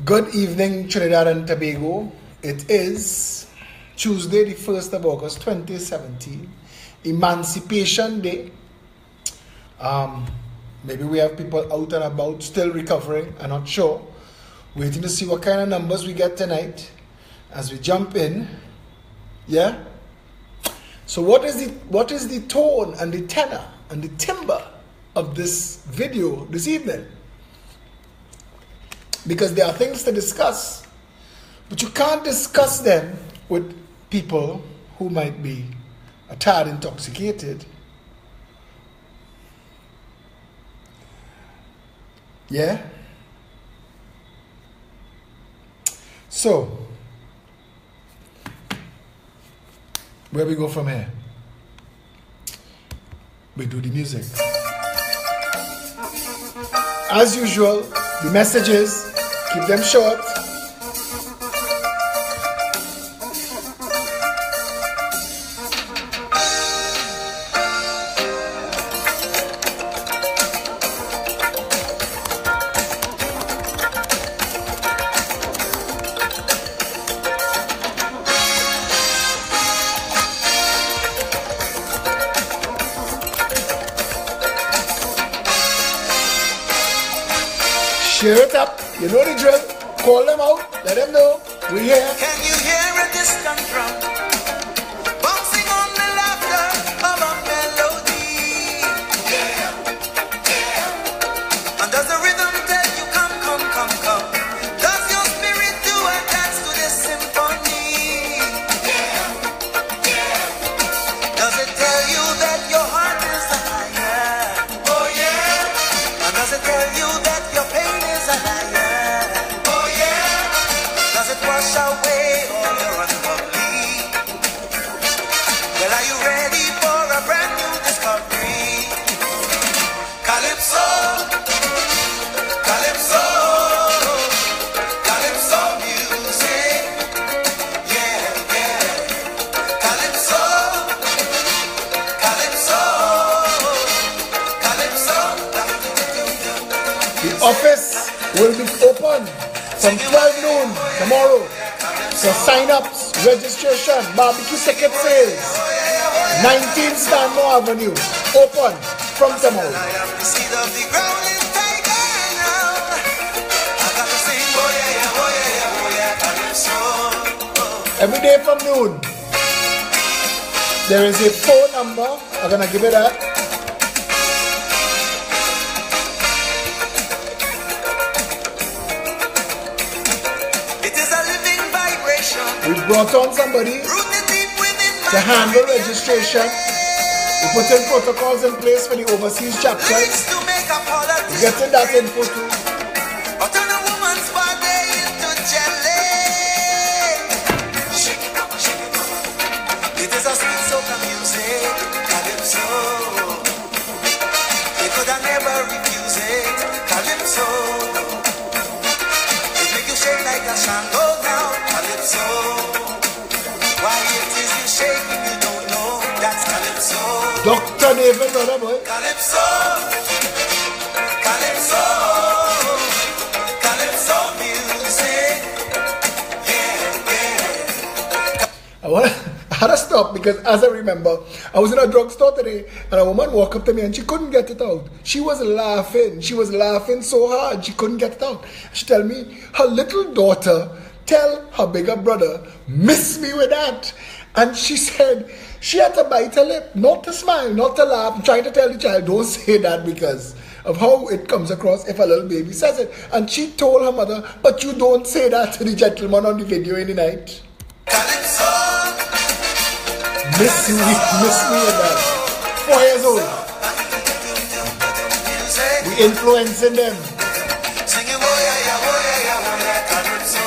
Good evening, Trinidad and Tobago. It is Tuesday, the 1st of August, 2017, Emancipation Day. Maybe we have people out and about still recovering, I'm not sure. Waiting to see what kind of numbers we get tonight as we jump in. Yeah? So what is the tone and the tenor and the timbre of this video this evening? Because there are things to discuss, but you can't discuss them with people who might be a tad intoxicated. Yeah? So, where we go from here? We do the music. As usual, the messages, keep them short. Share it up. You know the drill. Call them out. Let them know. We're here. Can you hear a distant drum bouncing on the laughter of a melody? Yeah, yeah. And does the rhythm tell you come, come, come, come? Does your spirit do a dance to this symphony? Yeah, yeah. Does it tell you that your heart is higher? Oh yeah. And does it tell you that your pain is higher? Wash away all your unlovely. Well, are you ready for a brand new discovery? Calypso, Calypso, Calypso music. Yeah, yeah. Calypso, Calypso, Calypso. The office will be open from 12 noon tomorrow. So sign-ups, registration, barbecue ticket sales, 19 Stanmore Avenue, open from tomorrow. Every day from noon, there is a phone number. I'm gonna give it that. We brought on somebody to handle registration. We put in protocols in place for the overseas chapters. We're getting that info too. It is a sweet soca music, Calypso. They could have never refuse it, Calypso. It make you shake like a shango now, Calypso. Why it is you shaking, you don't know, that's Calypso. Dr. David, brother boy. Calypso, Calypso, Calypso music. Yeah, yeah. I had to stop because as I remember, I was in a drugstore today and a woman walked up to me and she couldn't get it out. She was laughing. She was laughing so hard she couldn't get it out. She told me her little daughter tell her bigger brother, miss me with that. And she said she had to bite her lip, not to smile, not to laugh. I'm trying to tell the child, don't say that because of how it comes across if a little baby says it. And she told her mother, but you don't say that to the gentleman on the video in the night. Calypso. Miss me with that. 4 years old. We influencing them. Singing, oh yeah, yeah, oh yeah, yeah, oh yeah, Calypso.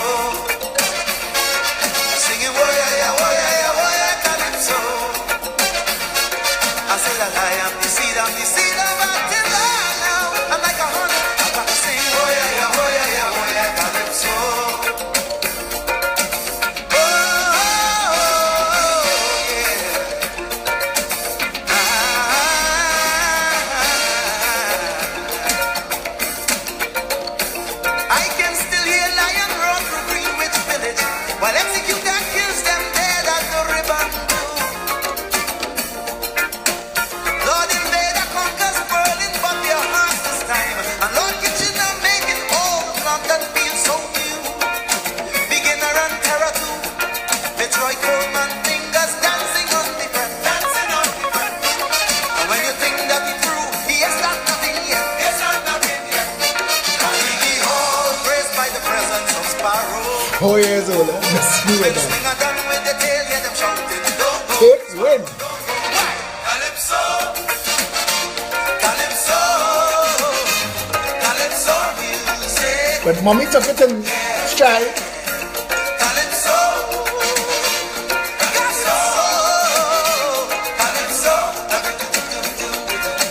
Singing, oh yeah, yeah, oh yeah, yeah, oh yeah, Calypso. I say that I am the seed of Attila now. I'm like a honey. I got to sing, oh yeah, yeah, oh yeah, yeah, oh yeah, Calypso. road. 4 years old, eh? Let's see When what the that. swinger done with the tail, yeah, them shouting, don't go. Takes win. Calypso, calypso, calypso music. But mommy took it in stride. Calypso, calypso, calypso,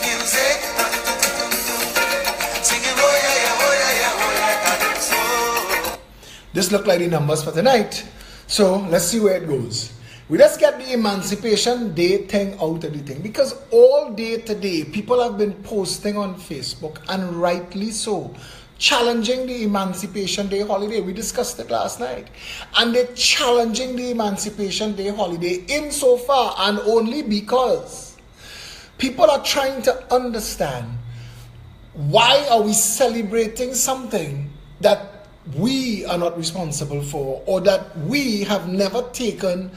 music. Singing, oh yeah, yeah, oh yeah, yeah, oh yeah, calypso. This look like the numbers for tonight. So let's see where it goes. We just get the Emancipation Day thing out of the thing. Because all day today, people have been posting on Facebook, and rightly so, challenging the Emancipation Day holiday. We discussed it last night. And they're challenging the Emancipation Day holiday insofar and only because people are trying to understand, why are we celebrating something that we are not responsible for, or that we have never taken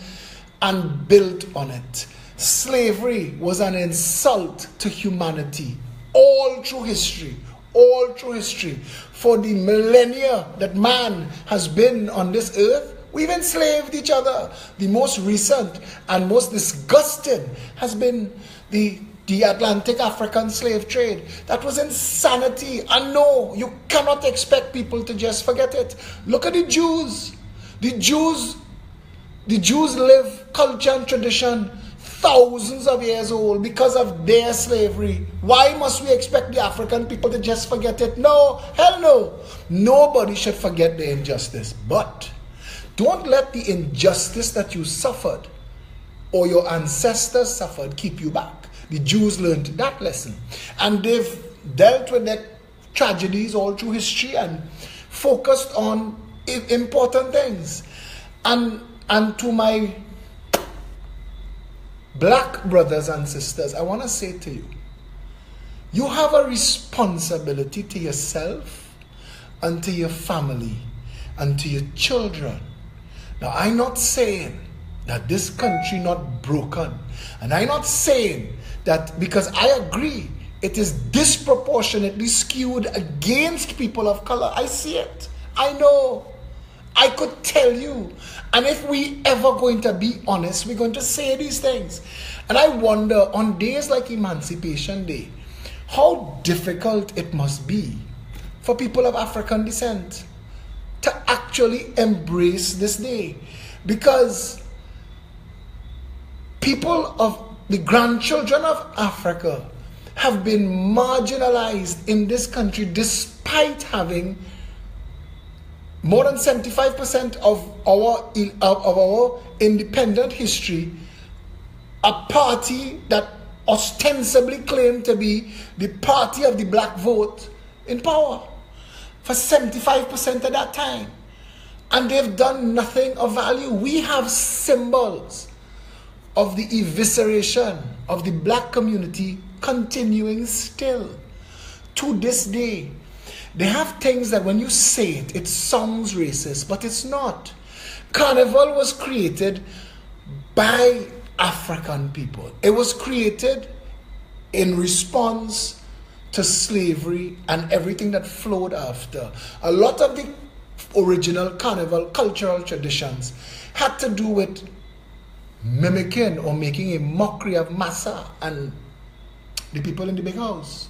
and built on it? Slavery was an insult to humanity all through history. All through history. For the millennia that man has been on this earth, we've enslaved each other. The most recent and most disgusting has been the Atlantic African slave trade. That was insanity. And no, you cannot expect people to just forget it. Look at the Jews. The Jews live culture and tradition thousands of years old because of their slavery. Why must we expect the African people to just forget it? No, hell no. Nobody should forget the injustice. But don't let the injustice that you suffered or your ancestors suffered keep you back. The Jews learned that lesson. And they've dealt with their tragedies all through history and focused on important things. And to my black brothers and sisters, I want to say to you, you have a responsibility to yourself and to your family and to your children. Now, I'm not saying that this country not broken. And I'm not saying that, because I agree, it is disproportionately skewed against people of color. I see it. I know. I could tell you. And if we ever going to be honest, we're going to say these things. And I wonder, on days like Emancipation Day, how difficult it must be for people of African descent to actually embrace this day. Because people of the grandchildren of Africa have been marginalized in this country despite having more than 75% of our independent history, a party that ostensibly claimed to be the party of the black vote in power for 75% of that time. And they've done nothing of value. We have symbols of the evisceration of the black community continuing still to this day. They have things that when you say it, it sounds racist, but it's not. Carnival was created by African people. It was created in response to slavery and everything that flowed after. A lot of the original Carnival cultural traditions had to do with mimicking or making a mockery of Massa and the people in the big house.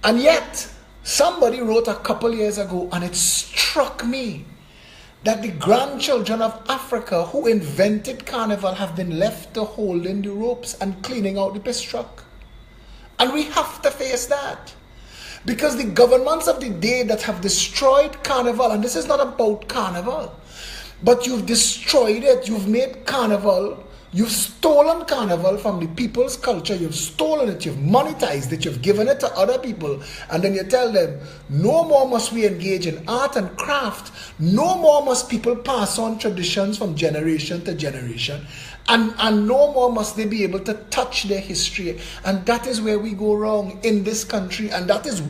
And yet, somebody wrote a couple years ago, and it struck me, that the grandchildren of Africa who invented Carnival have been left to holding the ropes and cleaning out the piss truck. And we have to face that. Because the governments of the day that have destroyed Carnival, and this is not about Carnival, but you've destroyed it, you've made Carnival, you've stolen Carnival from the people's culture, you've stolen it, you've monetized it, you've given it to other people, and then you tell them, no more must we engage in art and craft, no more must people pass on traditions from generation to generation, and no more must they be able to touch their history. And that is where we go wrong in this country, and that is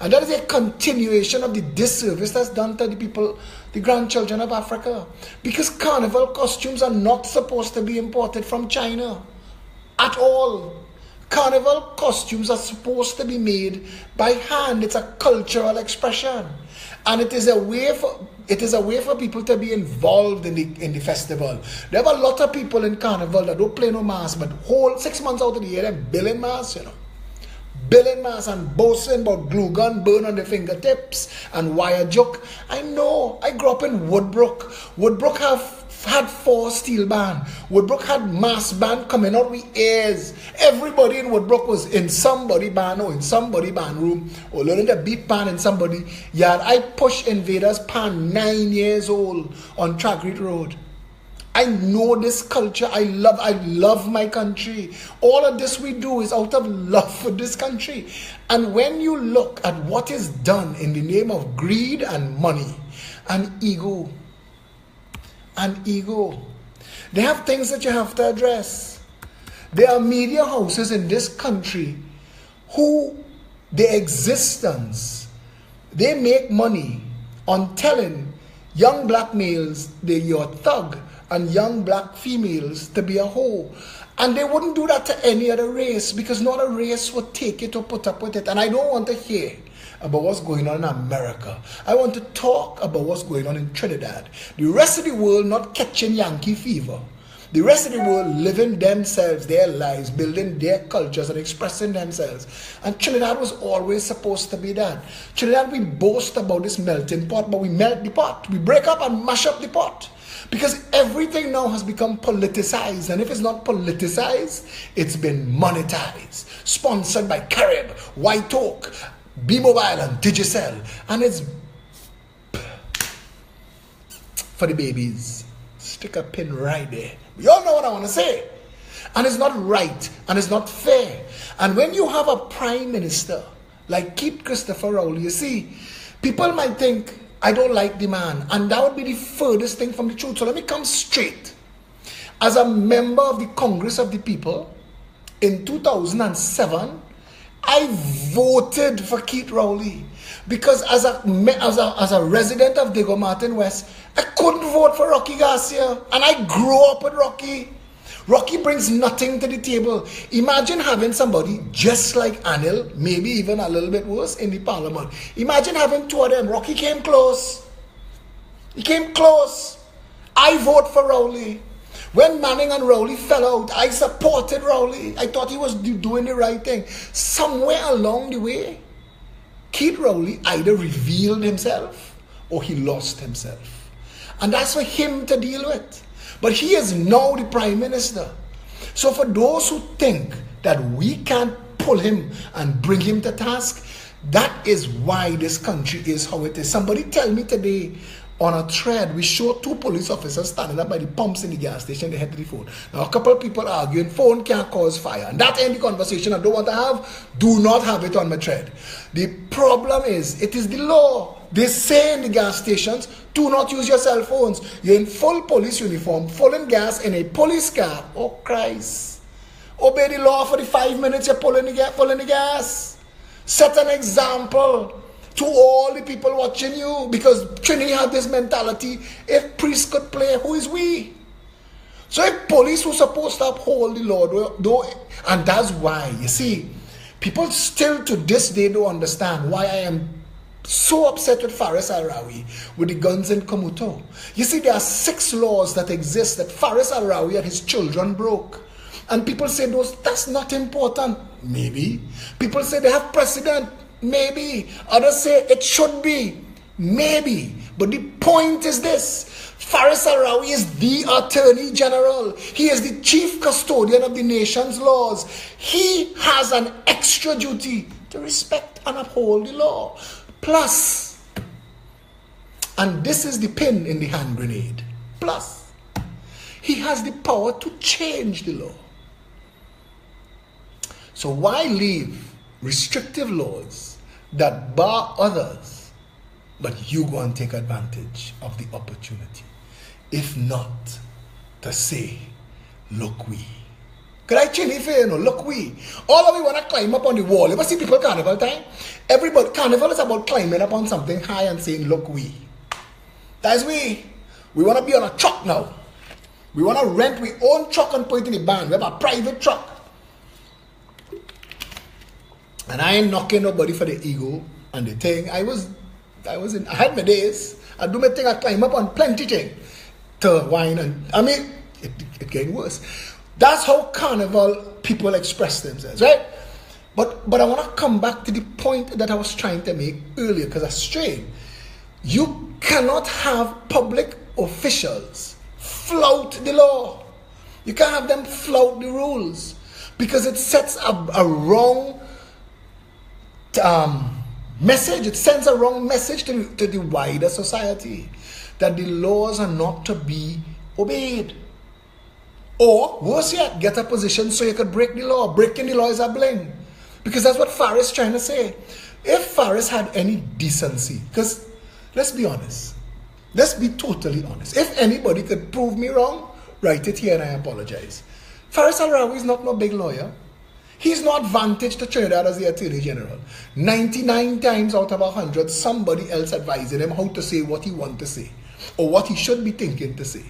a continuation of the disservice that's done to the people, the grandchildren of Africa. Because Carnival costumes are not supposed to be imported from China at all. Carnival costumes are supposed to be made by hand. It's a cultural expression. And it is a way for people to be involved in the festival. There are a lot of people in Carnival that don't play no mass, but whole 6 months out of the year they're billing mass, you know. Billing mass and boasting about glue gun burn on their fingertips and wire joke. I know. I grew up in Woodbrook. Woodbrook had 4 steel band. Woodbrook had mass band coming out with ears. Everybody in Woodbrook was in somebody band or in somebody band room or learning the beat band in somebody yard. I pushed Invaders pan 9 years old on Tragreed Road. I know this culture. I love my country. All of this we do is out of love for this country. And when you look at what is done in the name of greed and money and ego, they have things that you have to address. There are media houses in this country who, their existence, they make money on telling young black males they're your thug and young black females to be a hoe. And they wouldn't do that to any other race because no other race would take it or put up with it. And I don't want to hear about what's going on in America. I want to talk about what's going on in Trinidad. The rest of the world not catching Yankee fever. The rest of the world living themselves, their lives, building their cultures and expressing themselves. And Trinidad was always supposed to be that. Trinidad, we boast about this melting pot, but we melt the pot. We break up and mash up the pot. Because everything now has become politicized. And if it's not politicized, it's been monetized. Sponsored by Carib, White Oak, B-Mobile and Digicel. And it's for the babies. Stick a pin right there. You all know what I want to say. And it's not right. And it's not fair. And when you have a prime minister like Keith Christopher Rowley, you see, people might think, I don't like the man. And that would be the furthest thing from the truth. So let me come straight. As a member of the Congress of the People, in 2007, I voted for Keith Rowley. Because as a resident of Diego Martin West, I couldn't vote for Rocky Garcia. And I grew up with Rocky. Rocky brings nothing to the table. Imagine having somebody just like Anil, maybe even a little bit worse, in the parliament. Imagine having 2 of them. Rocky came close. He came close. I vote for Rowley. When Manning and Rowley fell out, I supported Rowley. I thought he was doing the right thing. Somewhere along the way, Keith Rowley either revealed himself or he lost himself. And that's for him to deal with. But he is now the Prime Minister. So for those who think that we can't pull him and bring him to task, that is why this country is how it is. Somebody tell me today on a thread, we show 2 police officers standing up by the pumps in the gas station, they head to the phone. Now a couple of people arguing, phone can't cause fire. And that ain't the conversation I don't want to have. Do not have it on my thread. The problem is, it is the law. They say in the gas stations, do not use your cell phones. You're in full police uniform, full in gas in a police car. Oh Christ. Obey the law for the 5 minutes you're pulling the gas. Set an example to all the people watching you. Because Trini had this mentality, if priests could play, who is we? So if police were supposed to uphold the law, and that's why, you see, people still to this day don't understand why I am so upset with Faris Al-Rawi with the guns in Komuto. You see, there are 6 laws that exist that Faris Al-Rawi and his children broke. And people say that's not important. Maybe. People say they have precedent. Maybe. Others say it should be. Maybe. But the point is this. Faris Al-Rawi is the Attorney General. He is the chief custodian of the nation's laws. He has an extra duty to respect and uphold the law. Plus, and this is the pin in the hand grenade, plus, he has the power to change the law. So why leave restrictive laws that bar others, but you go and take advantage of the opportunity? If not, to say, look we. Could I chill if you know, look we. All of you want to climb up on the wall. You ever see people Carnival time? Everybody, Carnival is about climbing up on something high and saying, look we. That's we. We want to be on a truck now. We want to rent our own truck and put it in the van. We have a private truck. And I ain't knocking nobody for the ego and the thing. I I had my days. I do my thing, I climb up on plenty thing to wine, and I mean, it getting worse. That's how Carnival people express themselves, right? But I want to come back to the point that I was trying to make earlier, because I strayed. You cannot have public officials flout the law. You can't have them flout the rules, because it sets a wrong message. It sends a wrong message to the wider society that the laws are not to be obeyed. Or, worse yet, get a position so you could break the law. Breaking the law is a bling. Because that's what Faris is trying to say. If Faris had any decency, because let's be honest. Let's be totally honest. If anybody could prove me wrong, write it here and I apologize. Faris Al-Rawi is not no big lawyer. He's no advantage to Trinidad as the Attorney General. 99 times out of 100, somebody else advising him how to say what he wants to say, or what he should be thinking to say.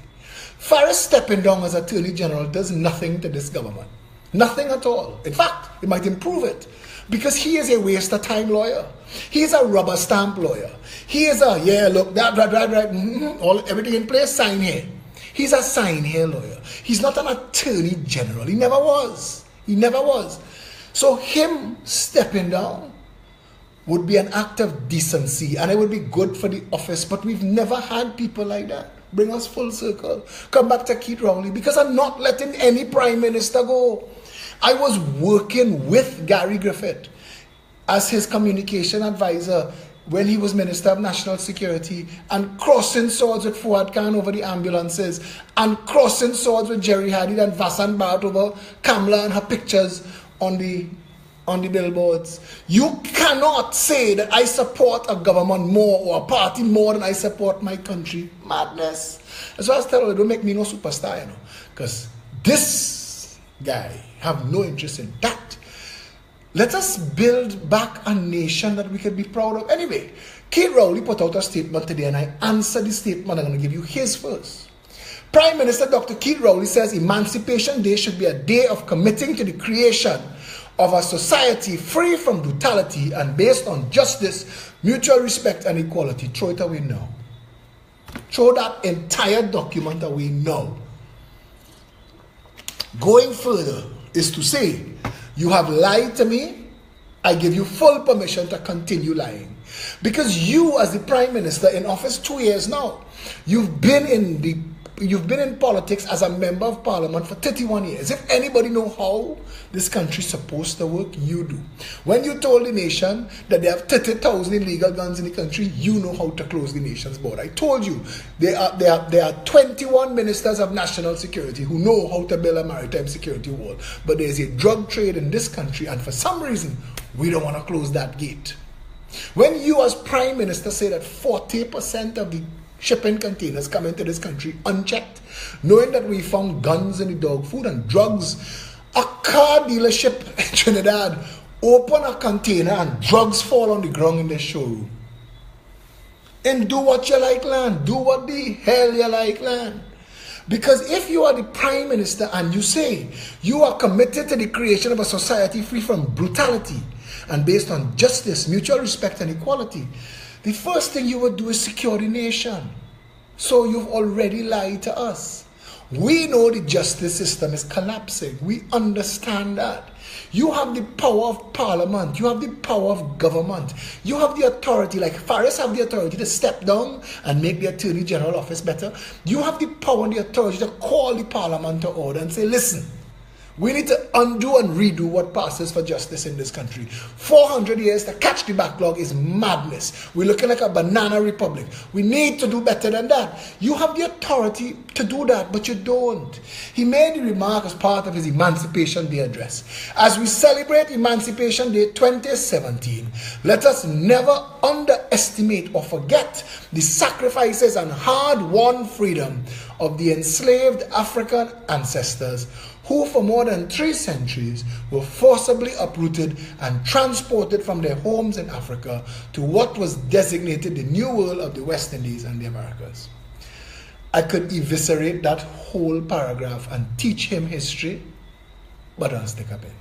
Faris stepping down as Attorney General does nothing to this government. Nothing at all. In fact, it might improve it. Because he is a waste of time lawyer. He is a rubber stamp lawyer. He is a, yeah, look, that, right, everything in place, sign here. He's a sign here lawyer. He's not an Attorney General. He never was. He never was. So him stepping down would be an act of decency, and it would be good for the office, but we've never had people like that. Bring us full circle. Come back to Keith Rowley, because I'm not letting any Prime Minister go. I was working with Gary Griffith as his communication advisor when he was Minister of National Security, and crossing swords with Fuad Khan over the ambulances, and crossing swords with Jerry Hadid and Vasant Bhatt over Kamala and her pictures on the billboards. You cannot say that I support a government more or a party more than I support my country. Madness. That's why I was telling you, don't make me no superstar, you know. Because this guy have no interest in that. Let us build back a nation that we can be proud of. Anyway, Keith Rowley put out a statement today, and I answered the statement. I'm going to give you his first. Prime Minister Dr. Keith Rowley says Emancipation Day should be a day of committing to the creation of a society free from brutality and based on justice, mutual respect, and equality. Throw it away now. Throw that entire document away now. Going further is to say, you have lied to me, I give you full permission to continue lying. Because you, as the Prime Minister in office 2 years now, you've been in politics as a member of Parliament for 31 years. If anybody know how this country is supposed to work, you do. When you told the nation that they have 30,000 illegal guns in the country, you know how to close the nation's border. I told you, there are 21 ministers of national security who know how to build a maritime security wall. But there's a drug trade in this country, and for some reason, we don't want to close that gate. When you as Prime Minister say that 40% of the shipping containers come into this country unchecked, knowing that we found guns in the dog food and drugs, a car dealership in Trinidad open a container and drugs fall on the ground in the showroom. And do what you like, land. Do what the hell you like, land. Because if you are the Prime Minister and you say you are committed to the creation of a society free from brutality and based on justice, mutual respect, and equality, the first thing you would do is secure the nation. So you've already lied to us. We know the justice system is collapsing. We understand that. You have the power of Parliament. You have the power of government. You have the authority, like Faris have the authority to step down and make the Attorney General office better. You have the power and the authority to call the Parliament to order and say, listen, we need to undo and redo what passes for justice in this country. 400 years to catch the backlog is madness. We're looking like a banana republic. We need to do better than that. You have the authority to do that, but you don't. He made the remark as part of his Emancipation Day address. As we celebrate Emancipation Day 2017, let us never underestimate or forget the sacrifices and hard-won freedom of the enslaved African ancestors who for more than 3 centuries were forcibly uprooted and transported from their homes in Africa to what was designated the New World of the West Indies and the Americas. I could eviscerate that whole paragraph and teach him history, but I'll stick up in.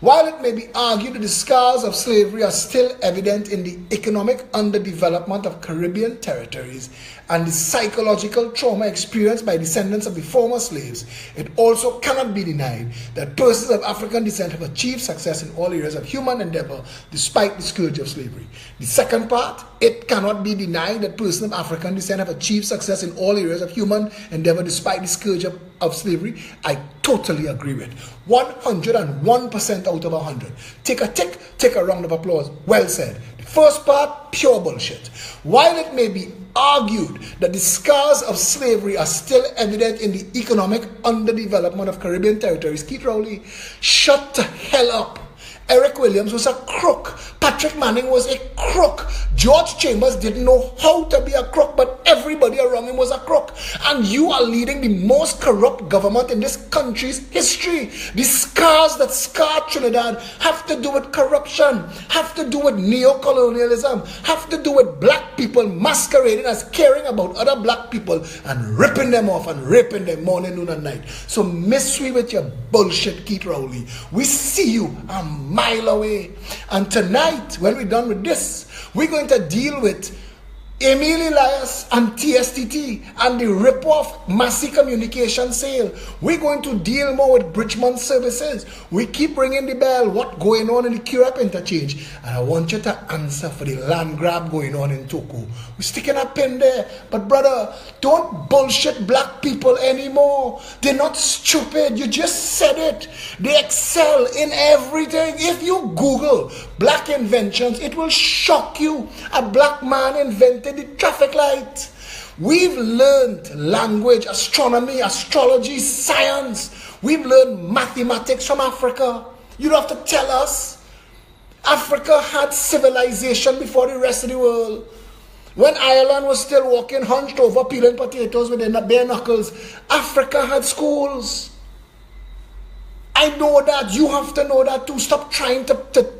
While it may be argued that the scars of slavery are still evident in the economic underdevelopment of Caribbean territories and the psychological trauma experienced by descendants of the former slaves, it also cannot be denied that persons of African descent have achieved success in all areas of human endeavor despite the scourge of slavery. The second part, it cannot be denied that persons of African descent have achieved success in all areas of human endeavor despite the scourge of slavery. I totally agree with 101% out of 100. Take a tick, take a round of applause. Well said. The first part, pure bullshit. While it may be argued that the scars of slavery are still evident in the economic underdevelopment of Caribbean territories, Keith Rowley, shut the hell up. Eric Williams was a crook. Patrick Manning was a crook. George Chambers didn't know how to be a crook, but everybody around him was a crook. And you are leading the most corrupt government in this country's history. The scars that scar Trinidad have to do with corruption, have to do with neo-colonialism, have to do with black people masquerading as caring about other black people and ripping them off and raping them morning, noon, and night. So miss we with your bullshit, Keith Rowley. We see you a mile away. And tonight, when we're done with this, we're going to deal with Emil Elias and TSTT and the rip-off Massey Communication sale. We're going to deal more with Bridgman Services. We keep ringing the bell. What's going on in the QRAP interchange? And I want you to answer for the land grab going on in Toku. We're sticking a pin there. But brother, don't bullshit black people anymore. They're not stupid. You just said it. They excel in everything. If you Google black inventions, it will shock you. A black man invented the traffic light. We've learned language, astronomy, astrology, science. We've learned mathematics from Africa. You don't have to tell us. Africa had civilization before the rest of the world. When Ireland was still walking hunched over peeling potatoes with their bare knuckles, Africa had schools. I know that. You have to know that too. Stop trying to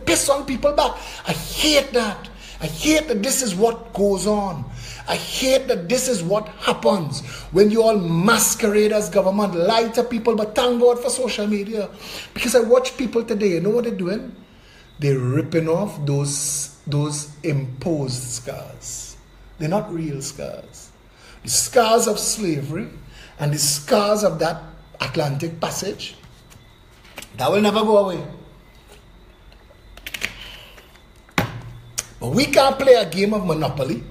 piss on people back. I hate that. I hate that this is what goes on. I hate that this is what happens when you all masquerade as government, lie to people, but thank God for social media. Because I watch people today, you know what they're doing? They're ripping off those imposed scars. They're not real scars. The scars of slavery and the scars of that Atlantic passage, that will never go away. But we can't play a game of Monopoly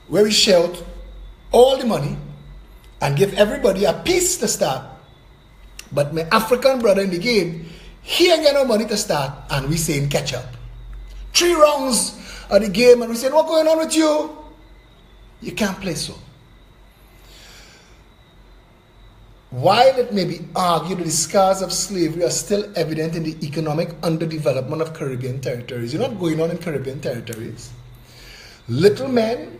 where we share out all the money and give everybody a piece to start. But my African brother in the game, he ain't got no money to start, and we saying catch up. 3 rounds of the game and we saying, what's going on with you? You can't play so. While it may be argued that the scars of slavery are still evident in the economic underdevelopment of Caribbean territories, you know what's going on in Caribbean territories? Little men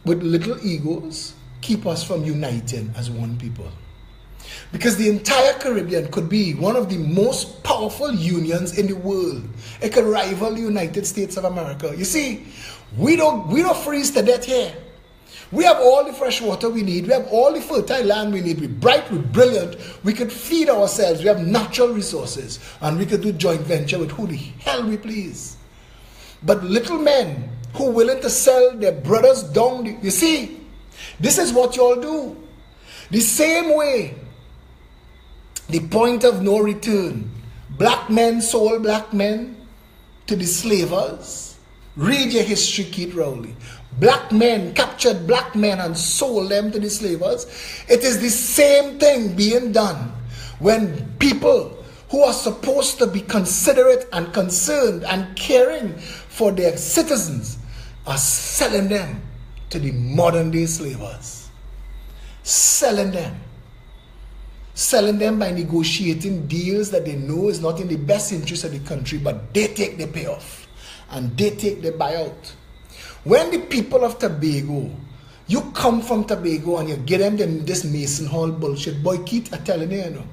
with little egos keep us from uniting as one people. Because the entire Caribbean could be one of the most powerful unions in the world. It could rival the United States of America. You see, we don't freeze to death here. We have all the fresh water we need. We have all the fertile land we need. We're bright, we're brilliant. We could feed ourselves. We have natural resources. And we could do joint venture with who the hell we please. But little men who are willing to sell their brothers down. You see, this is what you all do. The same way, the point of no return. Black men sold black men to the slavers. Read your history, Keith Rowley. Black men captured black men and sold them to the slavers. It is the same thing being done when people who are supposed to be considerate and concerned and caring for their citizens are selling them to the modern day slavers. Selling them. Selling them by negotiating deals that they know is not in the best interest of the country, but they take the payoff and they take the buyout. When the people of Tobago, you come from Tobago and you get them this Mason Hall bullshit, boy Keith, I'm telling you, you know,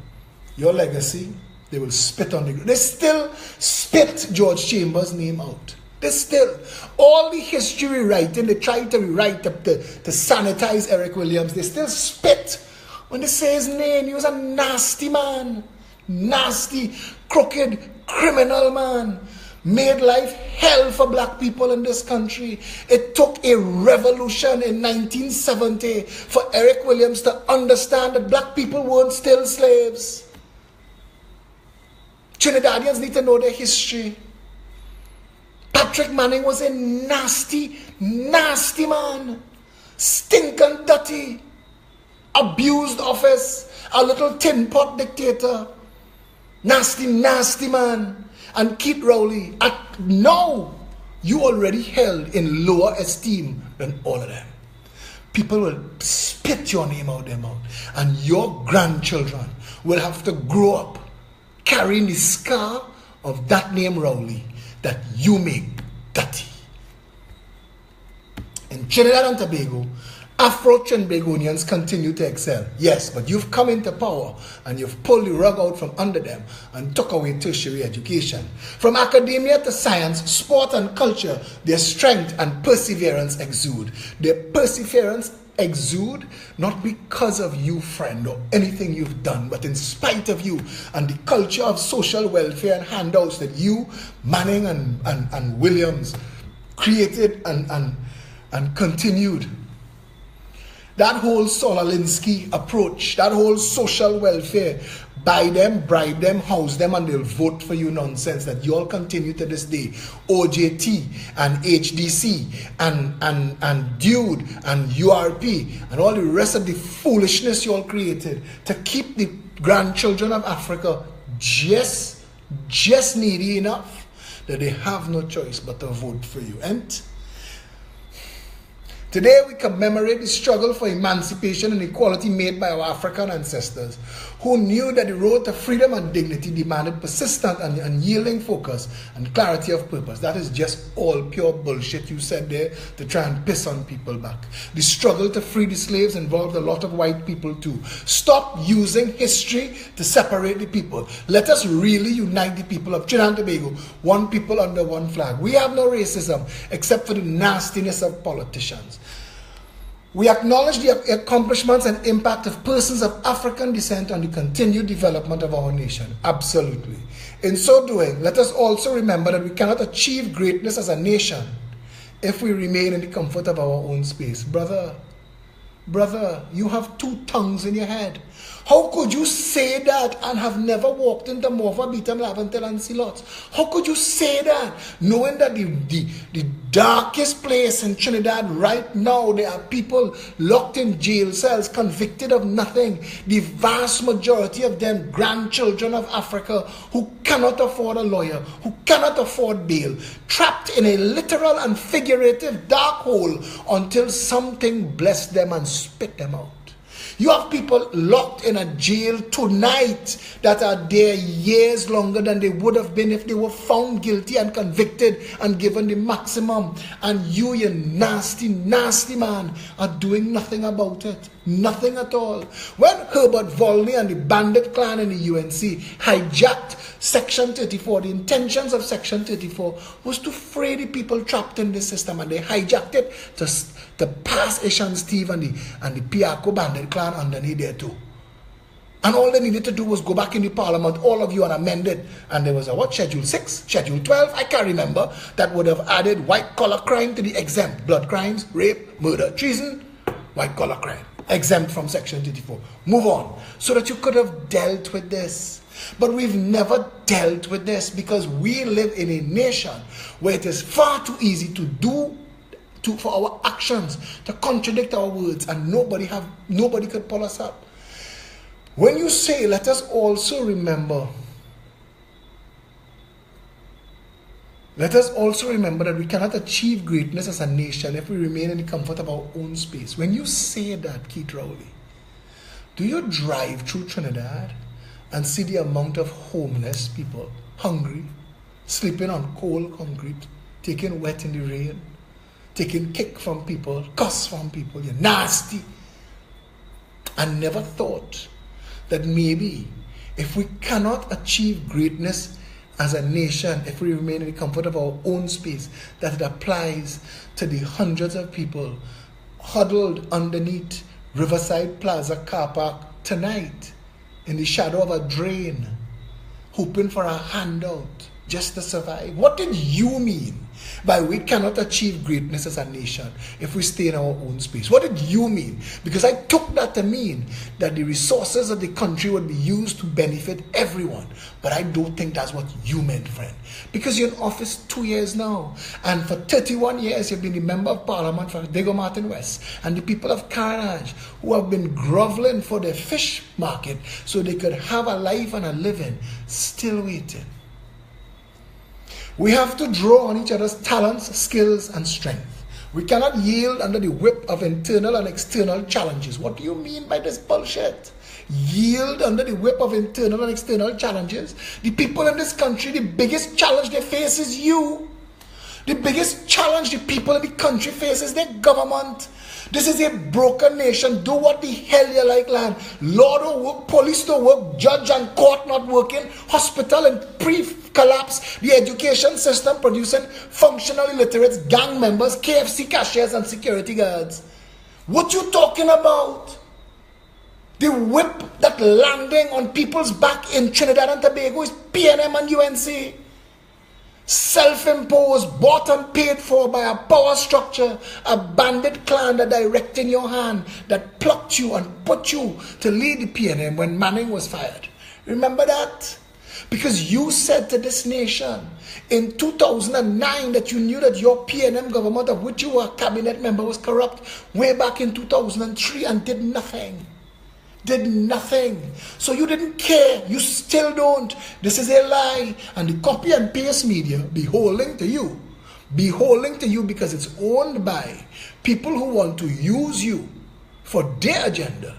your legacy, they will spit on the ground. They still spit George Chambers' name out. They still, all the history rewriting, they try to rewrite to sanitize Eric Williams, they still spit when they say his name. He was a nasty man. Nasty, crooked, criminal, man. Made life hell for black people in this country. It took a revolution in 1970 for Eric Williams to understand that black people weren't still slaves. Trinidadians need to know their history. Patrick Manning was a nasty, nasty man. Stinking dirty. Abused office. A little tin pot dictator. Nasty, nasty man. And Keith Rowley, now you already held in lower esteem than all of them. People will spit your name out their mouth. And your grandchildren will have to grow up carrying the scar of that name Rowley that you make dirty. In Trinidad and Tobago, Afro-Trinbagonians continue to excel. Yes, but you've come into power and you've pulled the rug out from under them and took away tertiary education. From academia to science, sport and culture, their strength and perseverance exude. Their perseverance exude not because of you, friend, or anything you've done, but in spite of you and the culture of social welfare and handouts that you, Manning and Williams, created and continued. That whole Sololinsky approach, that whole social welfare, buy them, bribe them, house them, and they'll vote for you nonsense that you all continue to this day. OJT and HDC and Dude and URP and all the rest of the foolishness you all created to keep the grandchildren of Africa just needy enough that they have no choice but to vote for you. And today we commemorate the struggle for emancipation and equality made by our African ancestors, who knew that the road to freedom and dignity demanded persistent and unyielding focus and clarity of purpose. That is just all pure bullshit you said there to try and piss on people back. The struggle to free the slaves involved a lot of white people too. Stop using history to separate the people. Let us really unite the people of Trinidad and Tobago, one people under one flag. We have no racism except for the nastiness of politicians. We acknowledge the accomplishments and impact of persons of African descent on the continued development of our nation. Absolutely. In so doing, let us also remember that we cannot achieve greatness as a nation if we remain in the comfort of our own space. Brother, you have two tongues in your head. How could you say that and have never walked into Morva, Beatam, Laventel, and Silots? How could you say that, knowing that the darkest place in Trinidad right now, there are people locked in jail cells, convicted of nothing. The vast majority of them, grandchildren of Africa, who cannot afford a lawyer, who cannot afford bail, trapped in a literal and figurative dark hole until something bless them and spit them out. You have people locked in a jail tonight that are there years longer than they would have been if they were found guilty and convicted and given the maximum. And you nasty, nasty man, are doing nothing about it. Nothing at all. When Herbert Volney and the bandit clan in the UNC hijacked Section 34, the intentions of Section 34 was to free the people trapped in the system, and they hijacked it to pass Ishan Steve and the Piaco bandit clan underneath there too. And all they needed to do was go back in the parliament, all of you, and amend it. And there was a Schedule 6, Schedule 12, I can't remember, that would have added white collar crime to the exempt. Blood crimes, rape, murder, treason, white collar crime. Exempt from Section 34. Move on. So that you could have dealt with this. But we've never dealt with this because we live in a nation where it is far too easy for our actions to contradict our words, and nobody could pull us up. When you say, let us also remember that we cannot achieve greatness as a nation if we remain in the comfort of our own space. When you say that, Keith Rowley, do you drive through Trinidad and see the amount of homeless people, hungry, sleeping on cold concrete, taking wet in the rain, taking kick from people, cuss from people? You're nasty. I never thought that maybe if we cannot achieve greatness as a nation, if we remain in the comfort of our own space, that it applies to the hundreds of people huddled underneath Riverside Plaza car park tonight in the shadow of a drain, hoping for a handout just to survive? What did you mean by we cannot achieve greatness as a nation if we stay in our own space? What did you mean? Because I took that to mean that the resources of the country would be used to benefit everyone. But I don't think that's what you meant, friend. Because you're in office 2 years now, and for 31 years you've been the member of parliament for Diego Martin West, and the people of Carnival who have been groveling for their fish market so they could have a life and a living, still waiting. We have to draw on each other's talents, skills, and strength. We cannot yield under the whip of internal and external challenges. What do you mean by this bullshit? Yield under the whip of internal and external challenges? The people in this country, the biggest challenge they face is you. The biggest challenge the people in the country face is their government. This is a broken nation. Do what the hell you like, land. Law don't work, police don't work, judge and court not working, hospital and pre-collapse, the education system producing functional illiterates, gang members, KFC cashiers and security guards. What you talking about? The whip that landing on people's back in Trinidad and Tobago is PNM and UNC. Self-imposed, bought and paid for by a power structure, a bandit clan that directed your hand, that plucked you and put you to lead the PNM when Manning was fired. Remember that? Because you said to this nation in 2009 that you knew that your PNM government, of which you were a cabinet member, was corrupt way back in 2003 and did nothing. Did nothing. So you didn't care. You still don't. This is a lie. And the copy and paste media beholding to you. Beholding to you because it's owned by people who want to use you for their agenda.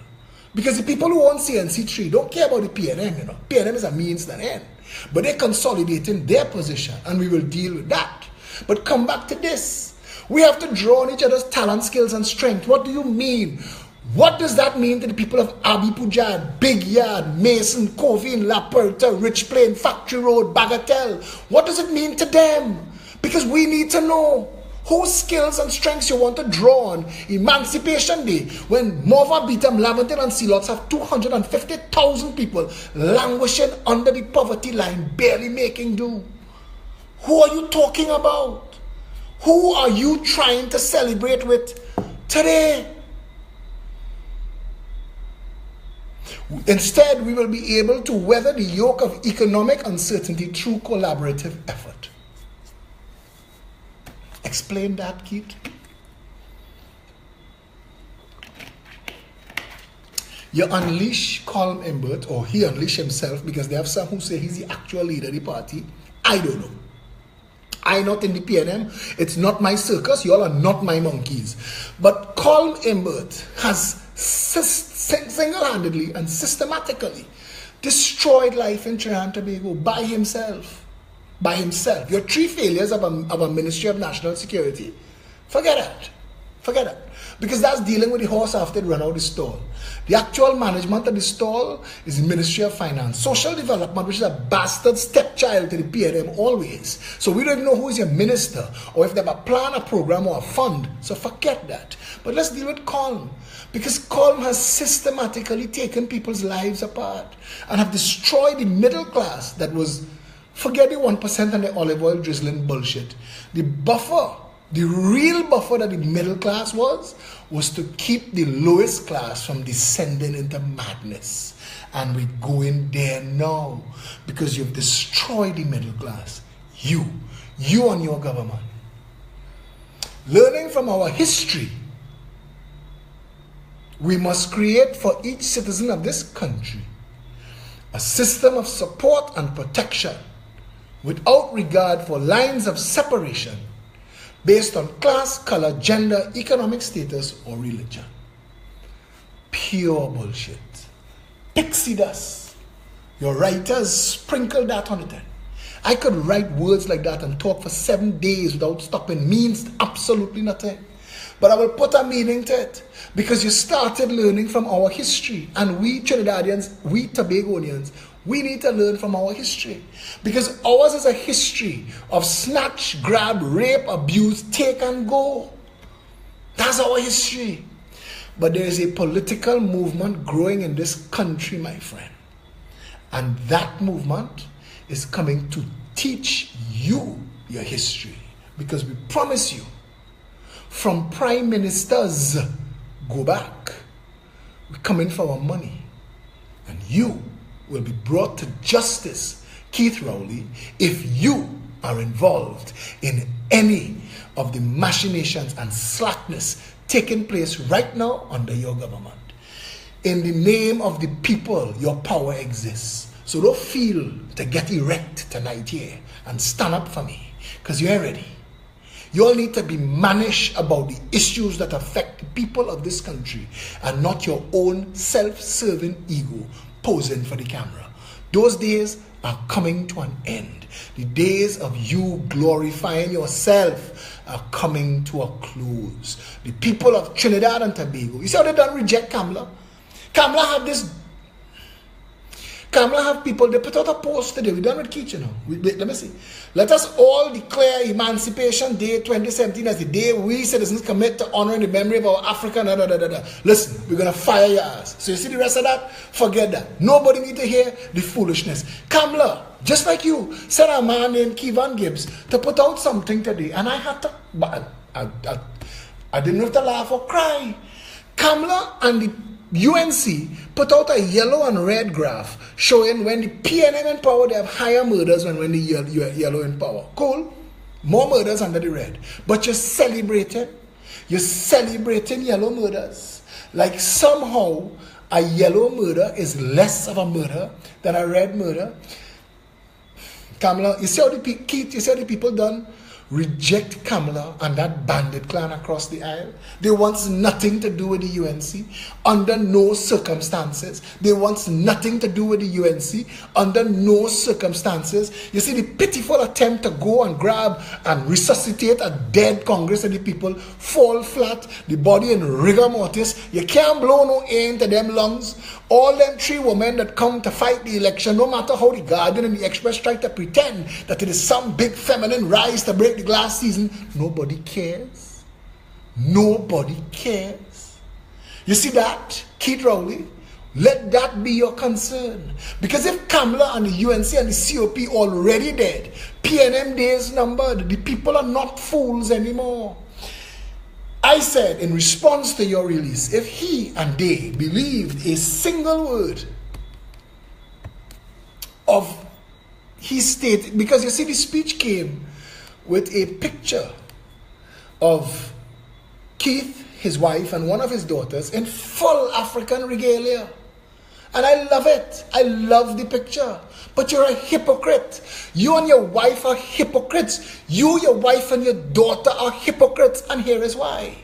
Because the people who own CNC3 don't care about the PNM, you know. PNM is a means to an end. But they're consolidating their position, and we will deal with that. But come back to this. We have to draw on each other's talent, skills, and strength. What do you mean? What does that mean to the people of Abi Pujad, Big Yard, Mason, Covine, La Puerta, Rich Plain, Factory Road, Bagatelle? What does it mean to them? Because we need to know whose skills and strengths you want to draw on Emancipation Day, when Morva, Beetham, Laventille and Sealots have 250,000 people languishing under the poverty line, barely making do. Who are you talking about? Who are you trying to celebrate with today? Instead, we will be able to weather the yoke of economic uncertainty through collaborative effort. Explain that, Keith. You unleash Colin Haymer, or he unleashed himself, because they have some who say he's the actual leader of the party. I don't know. I'm not in the PNM. It's not my circus. You all are not my monkeys. But Colin Haymer has single-handedly and systematically destroyed life in Trinidad and Tobago by himself. By himself. Your three failures of a Ministry of National Security, forget that. Forget that. Because that's dealing with the horse after it run out the stall. The actual management of the stall is the Ministry of Finance. Social Development, which is a bastard stepchild to the PNM always. So we don't even know who is your minister, or if they have a plan, a program, or a fund. So forget that. But let's deal with Colin. Because Colin has systematically taken people's lives apart and have destroyed the middle class that was, forget the 1% and the olive oil drizzling bullshit. The buffer, the real buffer that the middle class was to keep the lowest class from descending into madness. And we're going there now because you've destroyed the middle class. You and your government. Learning from our history, we must create for each citizen of this country a system of support and protection without regard for lines of separation based on class, color, gender, economic status, or religion. Pure bullshit. Pixie dust. Your writers sprinkle that on it. I could write words like that and talk for 7 days without stopping. Means absolutely nothing. But I will put a meaning to it, because you started learning from our history, and we Trinidadians, we Tobagonians, we need to learn from our history, because ours is a history of snatch, grab, rape, abuse, take and go. That's our history. But there is a political movement growing in this country, my friend, and that movement is coming to teach you your history. Because we promise you, from prime ministers, go back. We're coming for our money. And you will be brought to justice, Keith Rowley, if you are involved in any of the machinations and slackness taking place right now under your government. In the name of the people, your power exists. So don't feel to get erect tonight here and stand up for me, because you're ready. You all need to be mannish about the issues that affect the people of this country and not your own self-serving ego posing for the camera. Those days are coming to an end. The days of you glorifying yourself are coming to a close. The people of Trinidad and Tobago, you see how they don't reject Kamala? Kamala have people, they put out a post today. We're done with Keith, you know. Wait, let me see. Let us all declare Emancipation Day 2017 as the day we citizens commit to honoring the memory of our African. Listen, we're going to fire your ass. So you see the rest of that? Forget that. Nobody need to hear the foolishness. Kamala, just like you, sent a man named Kevin Gibbs to put out something today. And I had to, but I didn't know if to laugh or cry. Kamala and the UNC put out a yellow and red graph showing when the PNM in power, they have higher murders than when the yellow in power. Cool. More murders under the red. But you're celebrating yellow murders. Like somehow a yellow murder is less of a murder than a red murder. Kamala, you see how the people done reject Kamala and that bandit clan across the aisle? They want nothing to do with the UNC under no circumstances. They want nothing to do with the UNC under no circumstances. You see the pitiful attempt to go and grab and resuscitate a dead Congress and the people fall flat, the body in rigor mortis. You can't blow no air into them lungs. All them 3 women that come to fight the election, no matter how the Guardian and the Express try to pretend that it is some big feminine rise to break the glass season, nobody cares. Nobody cares. You see that, Keith Rowley? Let that be your concern. Because if Kamala and the UNC and the COP already dead, PNM days numbered, the people are not fools anymore. I said in response to your release, if he and they believed a single word of his state, because you see the speech came with a picture of Keith, his wife, and one of his daughters in full African regalia. And I love it. I love the picture. But you're a hypocrite. You and your wife are hypocrites. You, your wife, and your daughter are hypocrites. And here is why.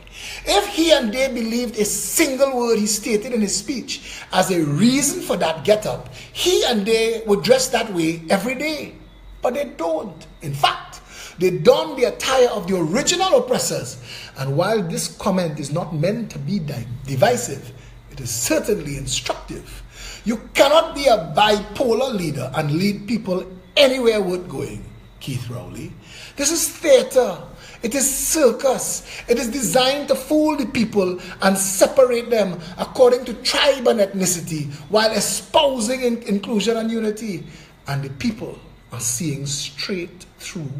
If he and they believed a single word he stated in his speech as a reason for that get-up, he and they would dress that way every day. But they don't. In fact, they don the attire of the original oppressors. And while this comment is not meant to be divisive, it is certainly instructive. You cannot be a bipolar leader and lead people anywhere worth going, Keith Rowley. This is theater. It is circus. It is designed to fool the people and separate them according to tribe and ethnicity while espousing inclusion and unity. And the people are seeing straight through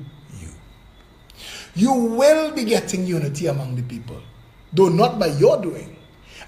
you. You will be getting unity among the people, though not by your doing.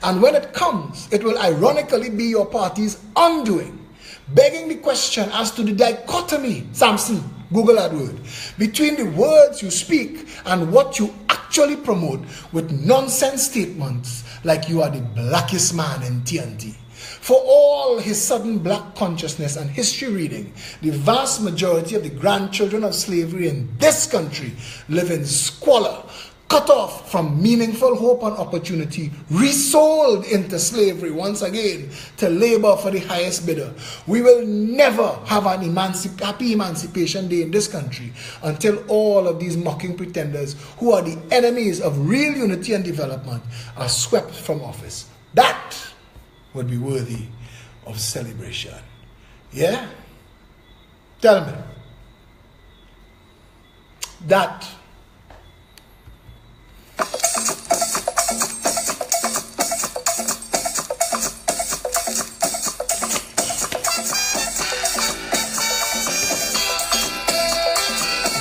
And when it comes, it will ironically be your party's undoing, begging the question as to the dichotomy, Samson, Google that word, between the words you speak and what you actually promote with nonsense statements like you are the blackest man in TNT. For all his sudden black consciousness and history reading, the vast majority of the grandchildren of slavery in this country live in squalor, cut off from meaningful hope and opportunity, resold into slavery once again to labor for the highest bidder. We will never have an happy Emancipation Day in this country until all of these mocking pretenders who are the enemies of real unity and development are swept from office. That would be worthy of celebration. Yeah? Tell me. That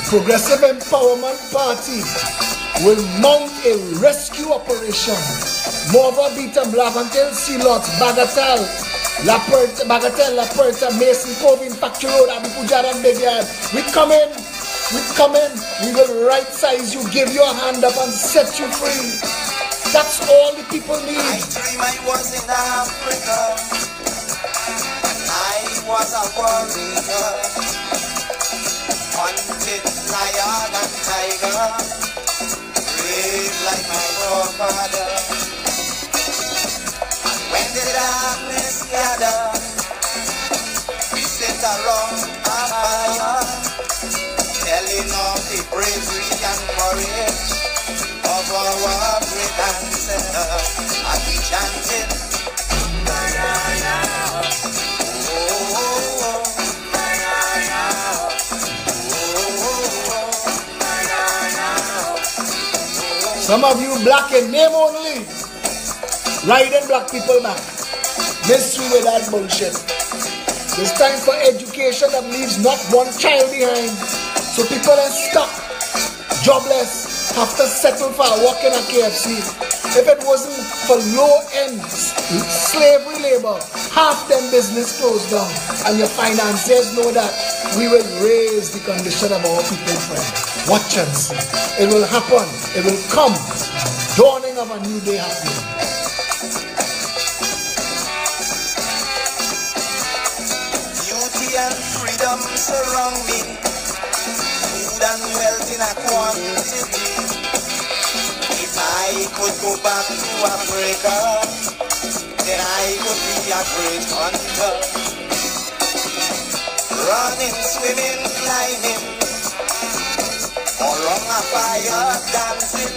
Progressive Empowerment Party will mount a rescue operation. Morva, Beaton, Blavantel, Sealots, Bagatelle, La Puerta, Mason Cove, in Factory Road, Abu Pujar and Big Yard. We come in. We will right size you, give you a hand up and set you free. That's all the people need. I dream I was in Africa. I was a warrior. Hunted lion and tiger. Brave like my forefather. And when the darkness gathered, we sit around a fire, telling of the bravery and courage of our great ancestors, and we chanted, Some of you black in name only, riding black people back. Mystery with that bullshit. It's time for education that leaves not one child behind. So people are stuck, jobless, have to settle for a work in a KFC. If it wasn't for low-end slavery labor, half them business closed down. And your financiers know that we will raise the condition of our people, friend. Watch and see. It will happen. It will come. Dawning of a new day happening. Beauty and freedom surround me. Food and wealth in a quantity. If I could go back to Africa, then I would be a great hunter. Running, swimming, climbing, around a fire dancing,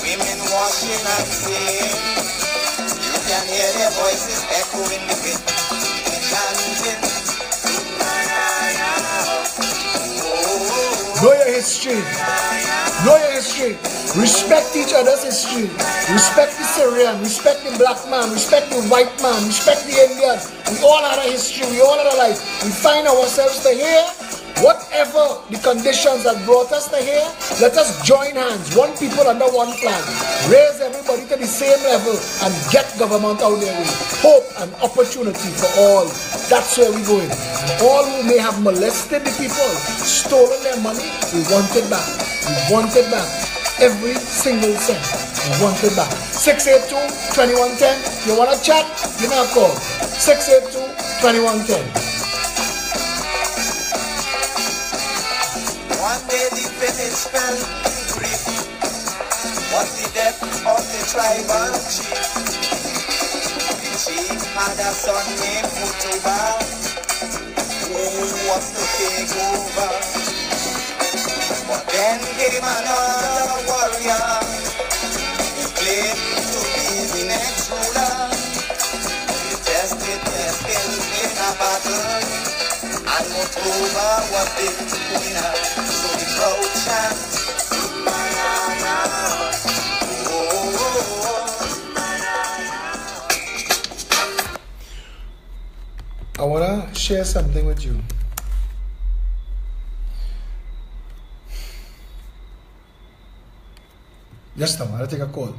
women washing and singing. You can hear their voices echoing the pit, chanting. Know your history. Know your history. Respect each other's history. Respect the Syrian. Respect the black man. Respect the white man. Respect the Indian. We all had a history. We all had a life. We find ourselves to here. Whatever the conditions that brought us to here, let us join hands. One people under one flag. Raise everybody to the same level and get government out there with hope and opportunity for all. That's where we're going. All who may have molested the people, stolen their money, we want it back. We want it back. Every single cent. We want it back. 682-2110. You want to chat? Give me a call. 682-2110. One day the village fell in grief. Was the death of the tribal chief. The chief had a son named Mutuba, who was to take over. But then came another warrior, who claimed to be the next ruler. He tested their skills in a battle, and Mutuba was the winner. So the crowd chants, I want to share something with you. Yes, now, I'll take a call.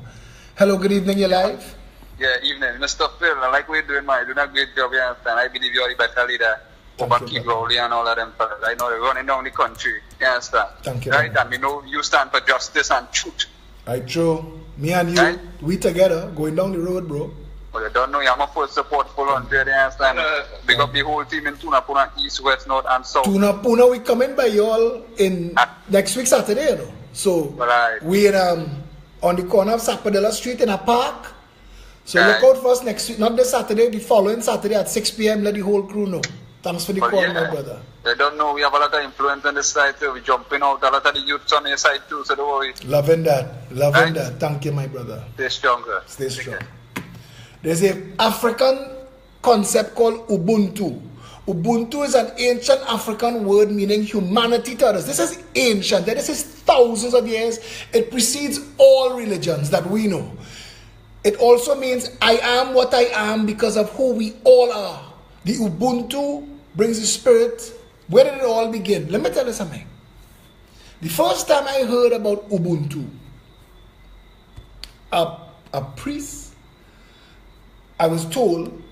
Hello, good evening, you're live. Yeah, evening. Mr. Phil, I like what you're doing, man. You're doing a great job, you understand? I believe you're the better leader. Over Key Rowley and all of them fellas. I know they're running down the country. You understand? Thank you. Right? And we know you stand for justice and truth. Right, true. Me and you, right? We together, going down the road, bro. But you don't know, I'm a full support full on there, you understand? Big up the whole team in Tunapuna, East, West, North, and South. Tunapuna, we coming by y'all in next week, Saturday, you know. So, right. We're on the corner of Sapadella Street in a park. So, right. Look out for us next week, not this Saturday, the following Saturday at 6 p.m. Let the whole crew know. Thanks for the call, yeah, my brother. They don't know we have a lot of influence on this side too. We're jumping out, a lot of the youths on your side too, so don't worry. Loving that. Loving that. Thank you, my brother. Stay stronger. Stay strong. There's an African concept called Ubuntu. Ubuntu is an ancient African word meaning humanity to others. This is ancient. This is thousands of years. It precedes all religions that we know. It also means I am what I am because of who we all are. The Ubuntu brings the spirit Where did it all begin? Let me tell you something. The first time I heard about Ubuntu, a priest, I was told,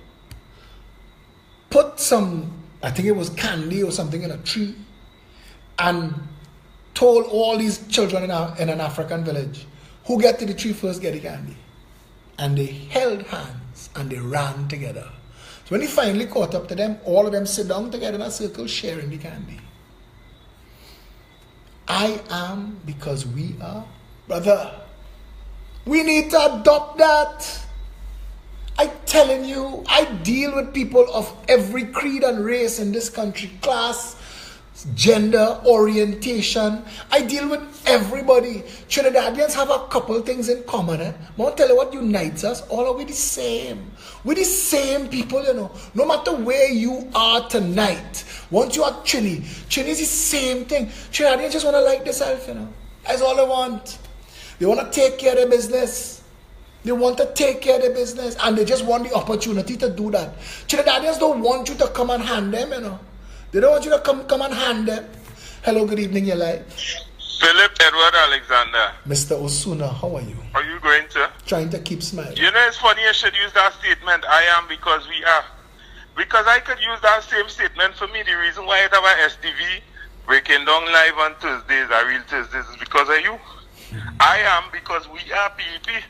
put some, I think it was candy or something in a tree, and told all these children in an African village, who get to the tree first get the candy. And they held hands and they ran together. So when he finally caught up to them, all of them sit down together in a circle sharing the candy. I am because we are. Brother, we need to adopt that. I'm telling you, I deal with people of every creed and race in this country, class, gender, orientation. I deal with everybody. Trinidadians have a couple things in common. I want to tell you what unites us. All are we the same. We're the same people, you know. No matter where you are tonight. Once you are Trini is the same thing. Trinidadians just want to like themselves, you know. That's all they want. They want to take care of their business. They want to take care of their business. And they just want the opportunity to do that. Trinidadians don't want you to come and hand them, you know. They don't want you to come and hand them. Hello, good evening, your life. Philip Edward Alexander. Mr. Osuna, how are you? Are you going to? Trying to keep smiling. You know, it's funny you should use that statement, I am because we are. Because I could use that same statement for me. The reason why I have an STV breaking down live on Thursdays, or real Thursdays, is because of you. I am because we are PEP.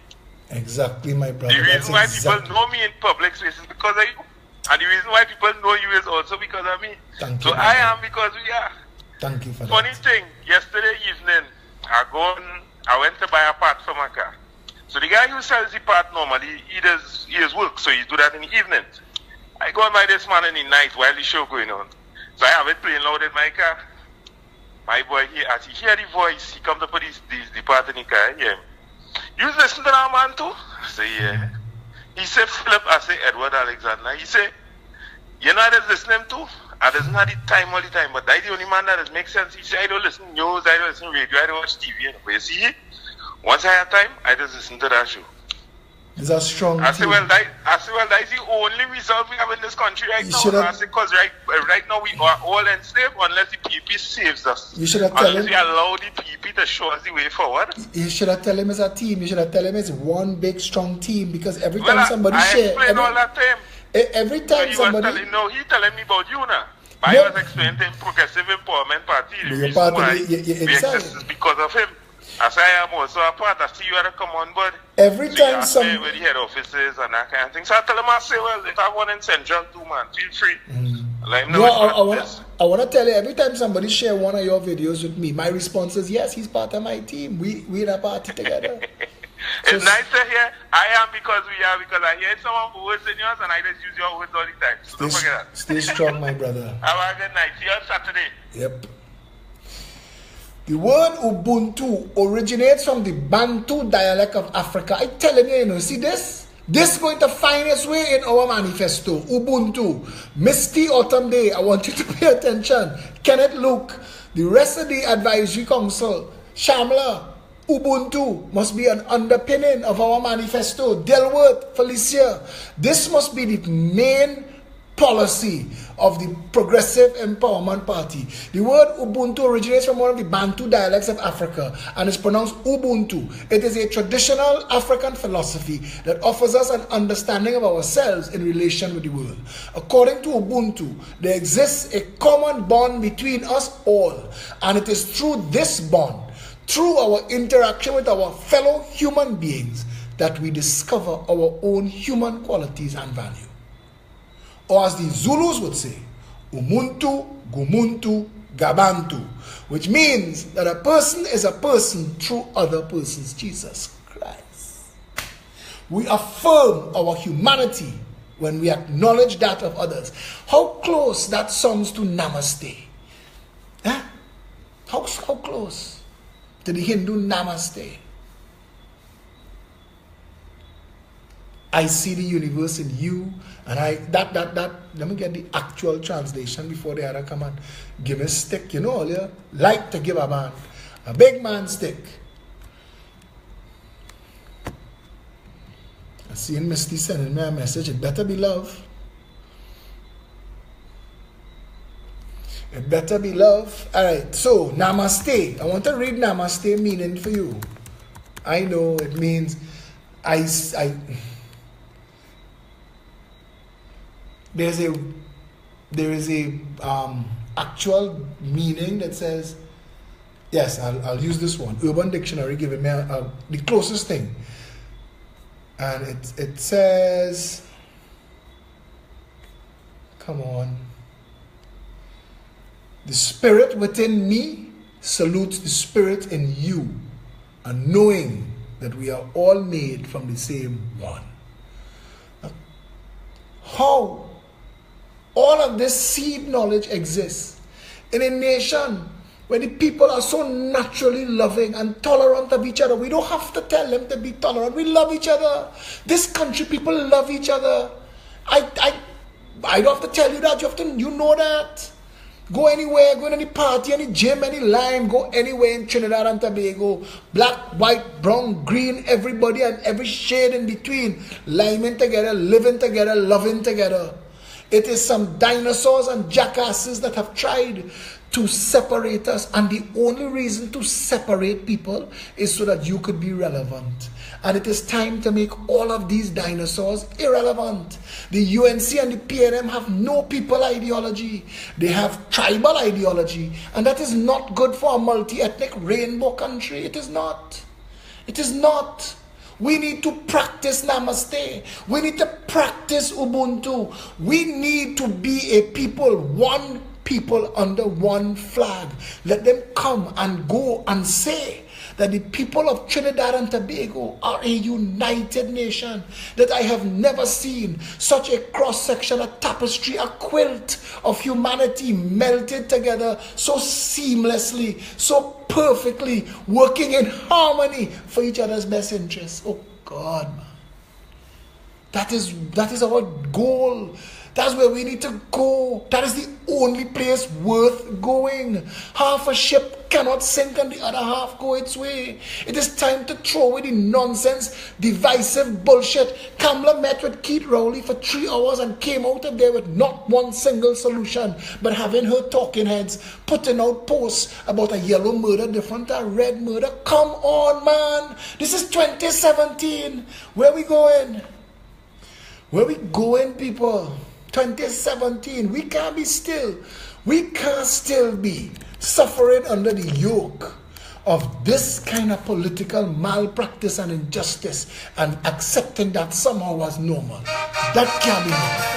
Exactly, my brother. The reason why people know me in public space is because of you. And the reason why people know you is also because of me. Thank so you, I am because we are. Thank you for Funny that. thing, yesterday evening, I went to buy a part for my car. So the guy who sells the part normally, he does work, so he do that in the evenings. I go and buy this man in the night while the show going on. So I have it playing loud in my car. My boy, as he hear the voice, he come to put the part in the car. Yeah. You listen to that man too? I say, yeah. He said, Philip, I say, Edward Alexander. He said, you know what I listen to? I doesn't have the time all the time, but that's the only man that does make sense. He said, I don't listen news, I don't listen radio, I don't watch TV. But you see, once I have time, I just listen to that show. It's a strong I say, team. well, that's the only result we have in this country right now. I say, because right now we are all enslaved unless the PP saves us. You should have told him. Unless we allow the PP to show us the way forward. You should have told him it's a team. You should have told him it's one big strong team, because every time somebody share, all that time. Every time somebody. He telling me about you now. I was explaining to him Progressive Empowerment Party. The reason why we exist is because of him. As I am also a part, I see you had to come on board. Every time somebody with the head offices and that kind of thing. So I tell him, I say, well, if I want in Central too, man, feel free. Like, no, I want to tell you, every time somebody share one of your videos with me, my response is, yes, he's part of my team. We're in a party together. It's nice to hear, I am because we are, because I hear someone who words in yours and I just use your words all the time. So don't forget that. Stay strong, my brother. Have a good night. See you on Saturday. Yep. The word Ubuntu originates from the Bantu dialect of Africa. I'm telling you, you know, see this? This is going to find its way in our manifesto. Ubuntu. Misty Autumn Day. I want you to pay attention. Kenneth Luke. The rest of the advisory council. Shamla. Ubuntu must be an underpinning of our manifesto. Delworth, Felicia. This must be the main policy of the Progressive Empowerment Party. The word Ubuntu originates from one of the Bantu dialects of Africa and is pronounced Ubuntu. It is a traditional African philosophy that offers us an understanding of ourselves in relation with the world. According to Ubuntu, there exists a common bond between us all, and it is through this bond, through our interaction with our fellow human beings, that we discover our own human qualities and value. Or as the Zulus would say, Umuntu, Gumuntu, Gabantu, which means that a person is a person through other persons. Jesus Christ. We affirm our humanity when we acknowledge that of others. How close that sounds to Namaste. Huh? How close to the Hindu Namaste? I see the universe in you, and let me get the actual translation before the other come and give me a stick. You know, you like to give a man a big man stick. I see Misty sending me a message. It better be love. It It better be love. Alright, so namaste. I want to read namaste meaning for you. I know it means there is a actual meaning that says, yes, I'll use this one. Urban Dictionary giving me the closest thing. And it says, come on. The spirit within me salutes the spirit in you, and knowing that we are all made from the same one. How all of this seed knowledge exists in a nation where the people are so naturally loving and tolerant of each other. We don't have to tell them to be tolerant. We love each other. This country, people love each other. I don't have to tell you that. You know that. Go anywhere, go to any party, any gym, any line, go anywhere in Trinidad and Tobago. Black, white, brown, green, everybody and every shade in between. Liming together, living together, loving together. It is some dinosaurs and jackasses that have tried to separate us, and the only reason to separate people is so that you could be relevant. And it is time to make all of these dinosaurs irrelevant. The UNC and the PNM have no people ideology. They have tribal ideology, and that is not good for a multi-ethnic rainbow country. It is not. It is not. We need to practice namaste. We need to practice Ubuntu. We need to be a people, one people under one flag. Let them come and go and say that the people of Trinidad and Tobago are a united nation, that I have never seen such a cross-section, a tapestry, a quilt of humanity melted together so seamlessly, so perfectly, working in harmony for each other's best interests. Oh God, man. That is our goal. That's where we need to go. That is the only place worth going. Half a ship cannot sink and the other half go its way. It is time to throw away the nonsense, divisive bullshit. Kamala met with Keith Rowley for 3 hours and came out of there with not one single solution, but having her talking heads putting out posts about a yellow murder different than a red murder. Come on, man. This is 2017. Where we going? Where we going, people? 2017, we can't be still. We can't still be suffering under the yoke of this kind of political malpractice and injustice and accepting that somehow as normal. That can't be normal.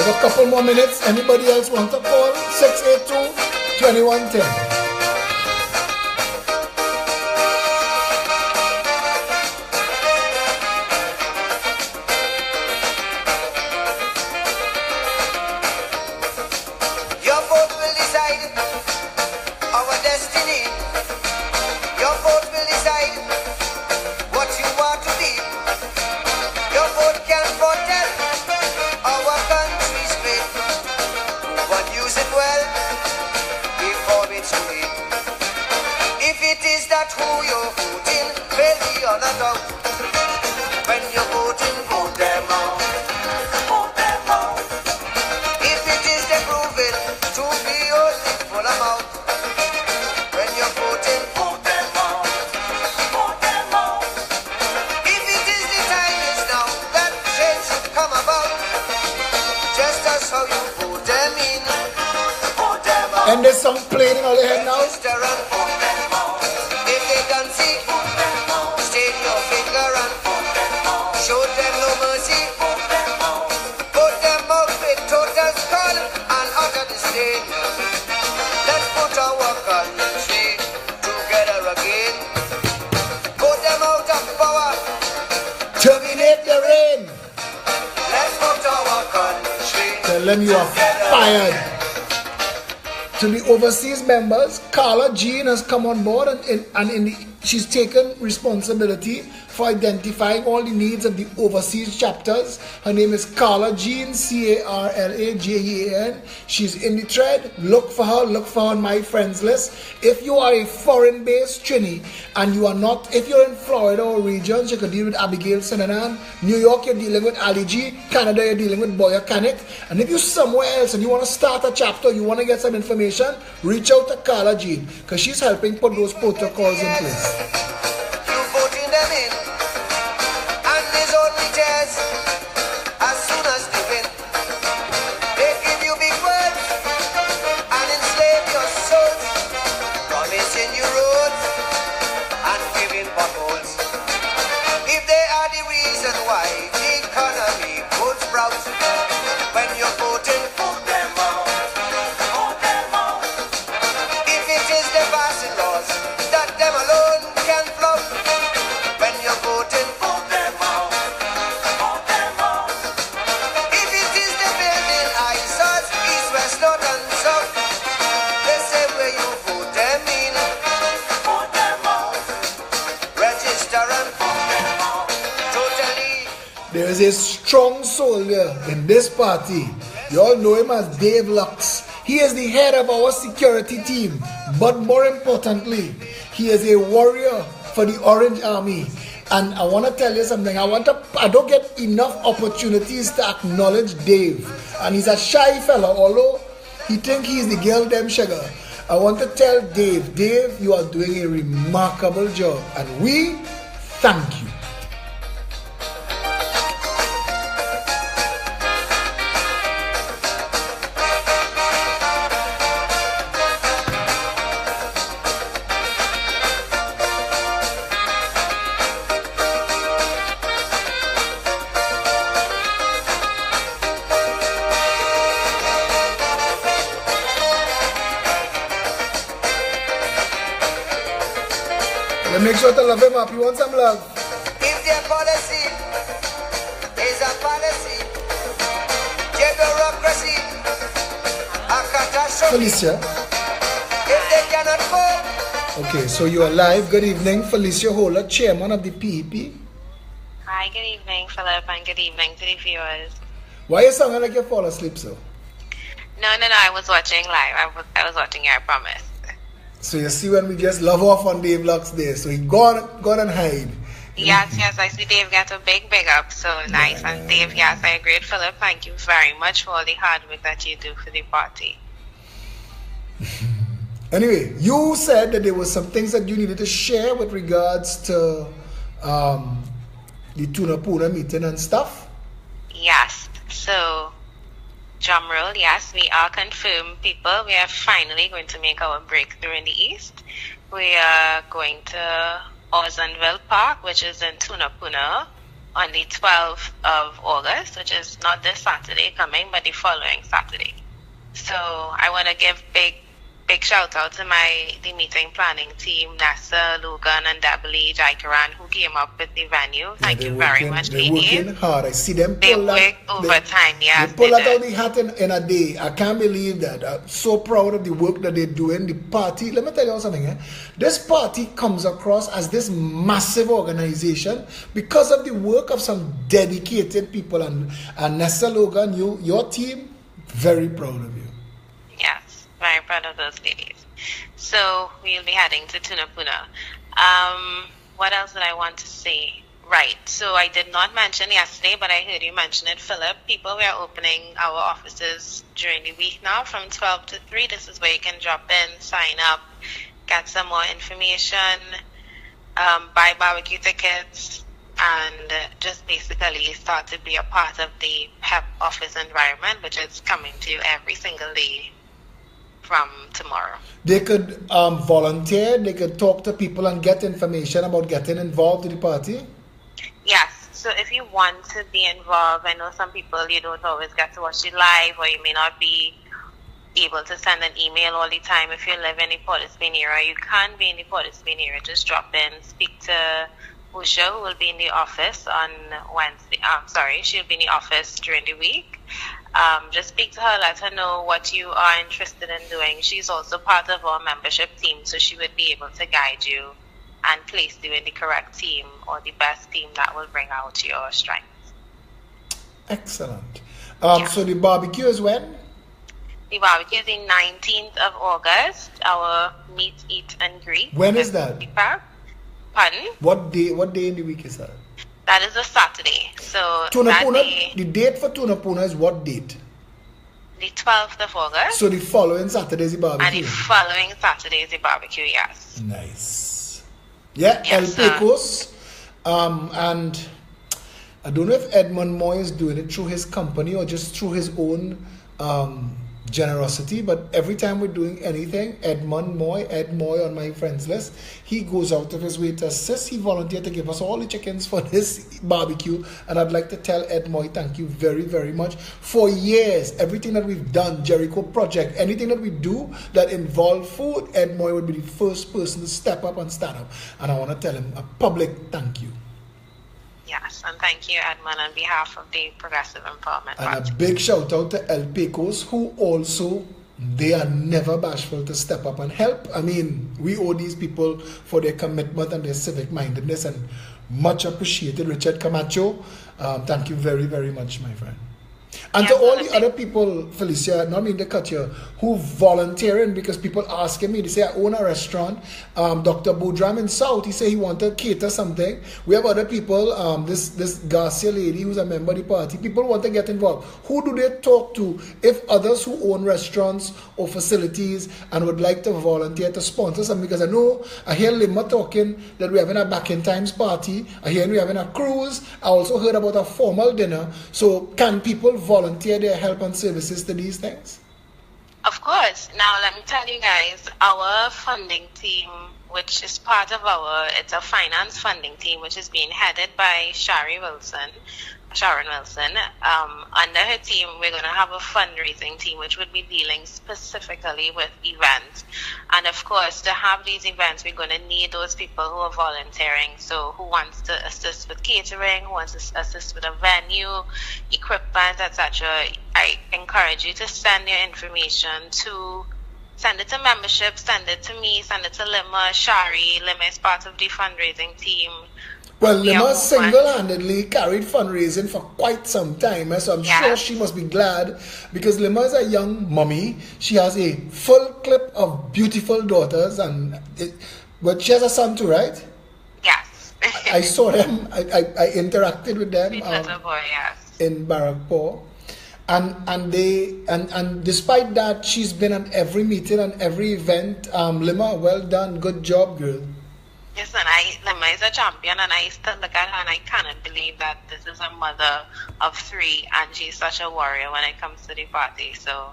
A couple more minutes. Anybody else want to call? 682-2110. Your vote will decide our destiny. Your vote will decide what you want to be. Your vote can foretell our country's fate. But use it well before it's too late. If it is that who you're voting, will be on a doubt. When you're voting, vote them out. Vote them out. If it is they prove it to be only full amount. When you're voting, vote them out. Vote them out. If it is the time is now that change should come about. Just as how you vote them in, vote them out. And there's some playing in all your head now. Mr. and vote them out. If they can see, vote them out. State your finger and vote them out. Show them no mercy, vote them out. Vote them out with total scorn and utter disdain. Let's put our country together again. Vote them out of power. Terminate the reign. Let's put our country. Tell them you are fired. To the overseas members, Carla Jean has come on board and she's taken responsibility for identifying all the needs of the overseas chapters. Her name is Carla Jean, Carlajean. She's in the thread. Look for her on my friends list. If you are a foreign-based Trini and you are not, if you're in Florida or regions, you can deal with Abigail Senanan. New York, you're dealing with Ali G. Canada, you're dealing with Boya Kanik. And if you're somewhere else and you want to start a chapter, you want to get some information, reach out to Carla Jean because she's helping put those protocols in place. You voting them in, and there's only tears as soon as they win. They give you big words and enslave your souls, promising you roads and giving potholes. If they are the reason why the economy would sprout, when you're voting, vote them out, vote them out. If it is the passing laws that them alone can flout, when you're voting, vote them out, vote them out. If it is the building eyesores, east, west, north and south, the same way you vote them in, vote them out. Register and vote them out. Totally. There is a strong soldier in this party. You all know him as Dave Lux. He is the head of our security team. But more importantly, he is a warrior for the Orange Army. And I want to tell you something. I don't get enough opportunities to acknowledge Dave. And he's a shy fella, although he think he's the girl them sugar. I want to tell Dave, you are doing a remarkable job. And we thank you. Make sure to love him up. You want some love? If their policy is a policy, bureaucracy, a catastrophe. Felicia. If they cannot cope. Okay, so you are live. Good evening, Felicia Holler, chairman of the PEP. Hi, good evening, Philip, and good evening to the viewers. Why you sounding like you fall asleep, so? No, I was watching live. I was watching your promise. So you see when we just love off on Dave Lux there, so he gone and hide. Yes, I see Dave got a big up, so nice. And Dave, yes, I agree with Philip. Thank you very much for all the hard work that you do for the party. Anyway, you said that there were some things that you needed to share with regards to the Tuna Puna meeting and stuff. Yes, so drum roll, yes, we are confirmed people. We are finally going to make our breakthrough in the East. We are going to Orsonville Park, which is in Tunapuna, on the 12th of August, which is not this Saturday coming, but the following Saturday. So I want to give big shout out to the meeting planning team, Nessa, Logan, and Dably Jaikaran, who came up with the venue. Thank you very much, ladies. They're working hard. I see them pull that. They work overtime, yes. They pull that out the hat in a day. I can't believe that. I'm so proud of the work that they're doing. The party, let me tell you something. This party comes across as this massive organization because of the work of some dedicated people. And Nessa, Logan, your team, very proud of you. Yes, very proud of those ladies. So we'll be heading to Tunapuna. What else did I want to say? Right, so I did not mention yesterday, but I heard you mention it, Philip. People, we are opening our offices during the week now from 12 to 3. This is where you can drop in, sign up, get some more information, buy barbecue tickets, and just basically start to be a part of the PEP office environment, which is coming to you every single day from tomorrow. They could volunteer, they could talk to people and get information about getting involved in the party? Yes, so if you want to be involved, I know some people, you don't always get to watch it live, or you may not be able to send an email all the time. If you live in the Port of Spain area, you can be in the Port of Spain area. Just drop in, speak to Usha, who will be in the office on Wednesday. She'll be in the office during the week. Just speak to her, let her know what you are interested in doing. She's also part of our membership team, so she would be able to guide you and place you in the correct team or the best team that will bring out your strengths. Excellent. Yeah. So the barbecue is when? The barbecue is the 19th of August. Our meet, eat, and greet. When is that? Pardon? What day in the week is that? That is a Saturday. So Tuna that Puna, day, the date for Tuna Puna is what date? the 12th of August. So the following Saturday is the And barbecue. the following Saturday is the barbecue, yes. Nice. Yeah, Yes, El sir. Pecos. And I don't know if Edmund Moy is doing it through his company or just through his own generosity, but every time we're doing anything, Ed Moy on my friends list, he goes out of his way to assist. He volunteered to give us all the chickens for this barbecue, and I'd like to tell Ed Moy thank you very, very much. For years, everything that we've done, Jericho Project, anything that we do that involve food, Ed Moy would be the first person to step up and stand up, and I want to tell him a public thank you. Yes, and thank you, Edmund, on behalf of the Progressive Empowerment And Party. a big shout out to El Pecos, who also, they are never bashful to step up and help. I mean, we owe these people for their commitment and their civic mindedness, and much appreciated. Richard Camacho, thank you very, very much, my friend. And to Yes, all and the I other people, Felicia, not mean to cut you, who volunteering, because people asking me, they say, I own a restaurant. Dr. Boudram in South, he said he wanted to cater something. We have other people, this Garcia lady who's a member of the party, people want to get involved. Who do they talk to if others who own restaurants or facilities and would like to volunteer to sponsor something? Because I hear Lima talking that we're having a back in times party. I hear we're having a cruise. I also heard about a formal dinner. So can people volunteer their help and services to these things? Of course. Now, let me tell you guys, our funding team, which is part of it's a finance funding team, which is being headed by Sharon Wilson. Under her team, we're going to have a fundraising team, which would be dealing specifically with events. And of course, to have these events, we're going to need those people who are volunteering. So who wants to assist with catering, who wants to assist with a venue, equipment, etc. I encourage you to send your information send it to membership, send it to me, send it to Lima, Shari. Lima is part of the fundraising team. Well, Lima single-handedly carried fundraising for quite some time, so I'm sure she must be glad, because Lima is a young mommy. She has a full clip of beautiful daughters, but she has a son too, right? Yes. I saw them. I interacted with them Little boy, yes. in Barrackpore, and despite that, she's been at every meeting and every event. Lima, well done, good job, girl. Listen, Lima is a champion, and I still look at her and I cannot believe that this is a mother of 3 and she's such a warrior when it comes to the party. So,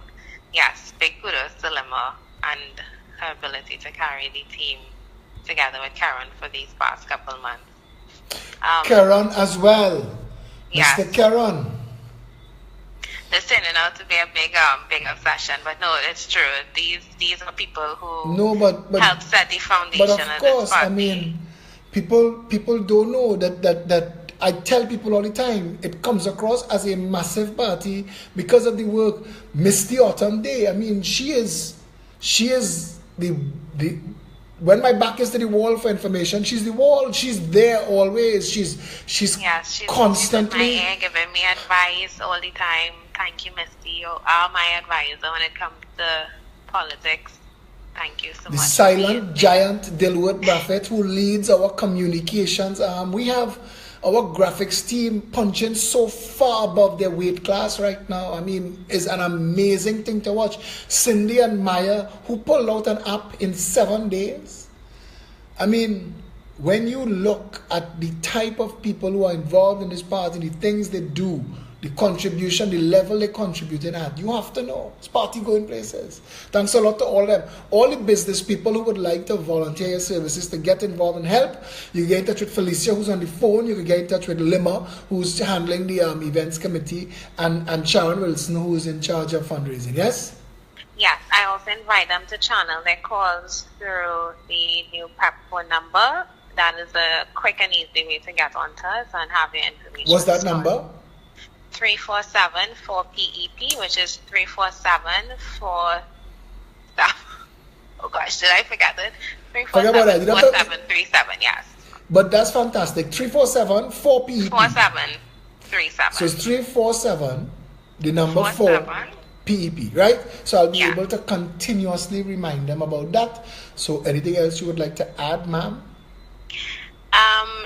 yes, big kudos to Lima and her ability to carry the team together with Karen for these past couple months. Karen as well. Yes. Mr. Karen. This turning out to be a big obsession, but no, it's true. These are people who help set the foundation. But of course, I mean, people don't know that I tell people all the time, it comes across as a massive party because of the work. Misty Autumn Day, I mean, she is the when my back is to the wall for information, she's the wall. She's there always. She's constantly in my ear, giving me advice all the time. Thank you, Misty. You are my advisor when it comes to politics. Thank you so much. The silent giant Dilworth Buffett, who leads our communications. We have our graphics team punching so far above their weight class right now. I mean, it's an amazing thing to watch. Cindy and Maya, who pulled out an app in 7 days. I mean, when you look at the type of people who are involved in this party, the things they do, the contribution, the level they contributed at, you have to know. It's party going places. Thanks a lot to all of them. All the business people who would like to volunteer your services to get involved and help, you get in touch with Felicia, who's on the phone. You can get in touch with Lima, who's handling the events committee, and Sharon Wilson, who's in charge of fundraising. Yes? Yes, I also invite them to channel their calls through the new PEP phone number. That is a quick and easy way to get onto us and have your information. What's that number? 347-4PEP, which is 347-4 stuff. Oh gosh, did I forget it? Forget about that. You don't have to- 4737, yes. But that's fantastic. 347 4 PEP. 4737. So it's 347, the number 4 47. PEP, right? So I'll be Yeah. able to continuously remind them about that. So anything else you would like to add, ma'am?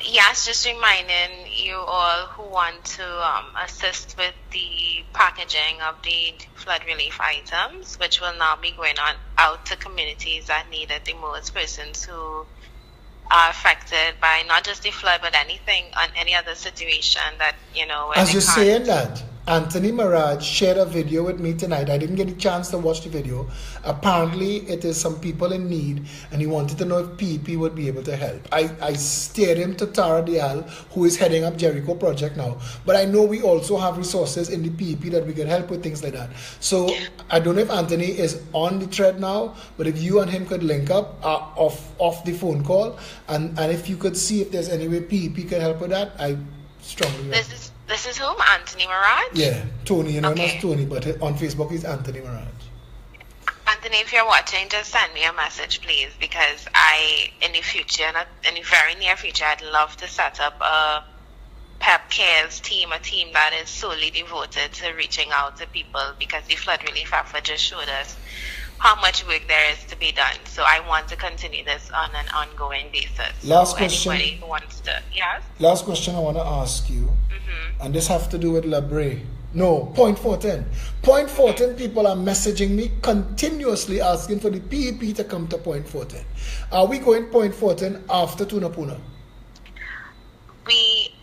Yes, just reminding you all who want to assist with the packaging of the flood relief items, which will now be going on out to communities that need it the most, persons who are affected by not just the flood, but anything on any other situation that, you know. where As they you're can't- saying that, Anthony Mirage shared a video with me tonight. I didn't get a chance to watch the video. Apparently, it is some people in need, and he wanted to know if PEP would be able to help. I steered him to Tara Dial, who is heading up Jericho Project now. But I know we also have resources in the PEP that we can help with things like that. So I don't know if Anthony is on the thread now, but if you and him could link up off the phone call, and if you could see if there's any way PEP can help with that, I strongly recommend. This is whom? Anthony Mirage? Yeah, Tony, you know him Okay. as Tony, but on Facebook he's Anthony Mirage. Anthony, if you're watching, just send me a message, please, because in the future, in the very near future, I'd love to set up a PEP Cares team, a team that is solely devoted to reaching out to people, because the flood relief effort just showed us how much work there is to be done. So I want to continue this on an ongoing basis. Last so question. Anybody who wants to, yes? Last question I want to ask you, and this has to do with Labre. No, Point 410. Point 410 people are messaging me continuously asking for the PEP to come to Point 410. Are we going Point 410 after Tunapuna? We,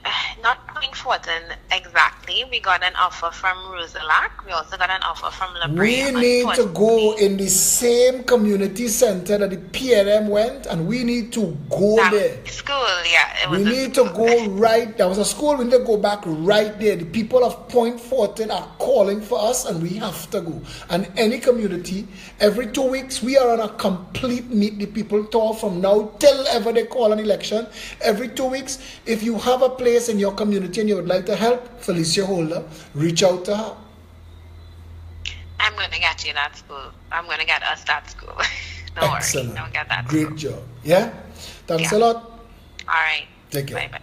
not Point Fortin exactly. We got an offer from Roselac. We also got an offer from Labre. We need to go in the same community center that the PLM went, and we need to go there. School, yeah. It was We a need to school. go right. There was a school. We need to go back right there. The people of Point 14 are calling for us, and we have to go. And any community, every 2 weeks, we are on a complete meet the people tour from now till ever they call an election. Every 2 weeks, if you have a place in your community and you would like to help, Felicia Holder, reach out to her. I'm going to get you that school. I'm going to get us that school. Don't Excellent. worry. Don't get that Great school. job. Yeah? Thanks Yeah. a lot. All right. Take care. Bye-bye.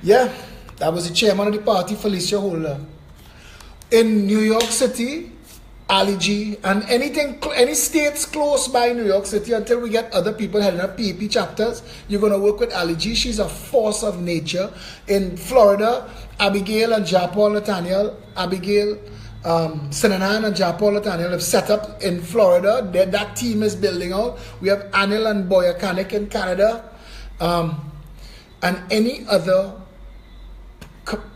Yeah, that was the chairman of the party, Felicia Holder. In New York City, Ali G, and any states close by New York City, until we get other people heading up PEP chapters, you're going to work with Ali G. She's a force of nature. In Florida, Abigail and Japol Nathaniel, Sinanan and Japol Nathaniel have set up in Florida. That team is building out. We have Anil and Boyakanik in Canada. And any other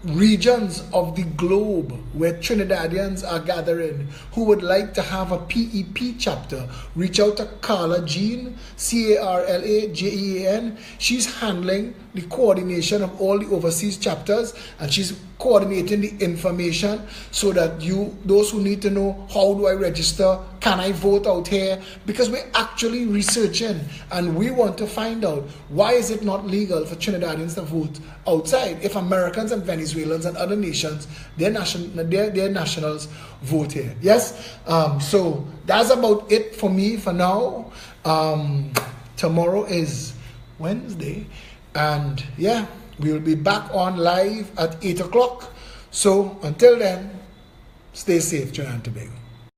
regions of the globe where Trinidadians are gathering who would like to have a PEP chapter, reach out to Carla Jean, CarlaJean. She's handling the coordination of all the overseas chapters, and she's coordinating the information so that those who need to know, how do I register, can I vote out here, because we're actually researching and we want to find out why is it not legal for Trinidadians to vote outside if Americans and Venezuelans and other nations, their nationals vote here. Yes, so that's about it for me for now. Tomorrow is Wednesday, and yeah, we will be back on live at 8 o'clock. So until then, stay safe, Trinidad and Tobago.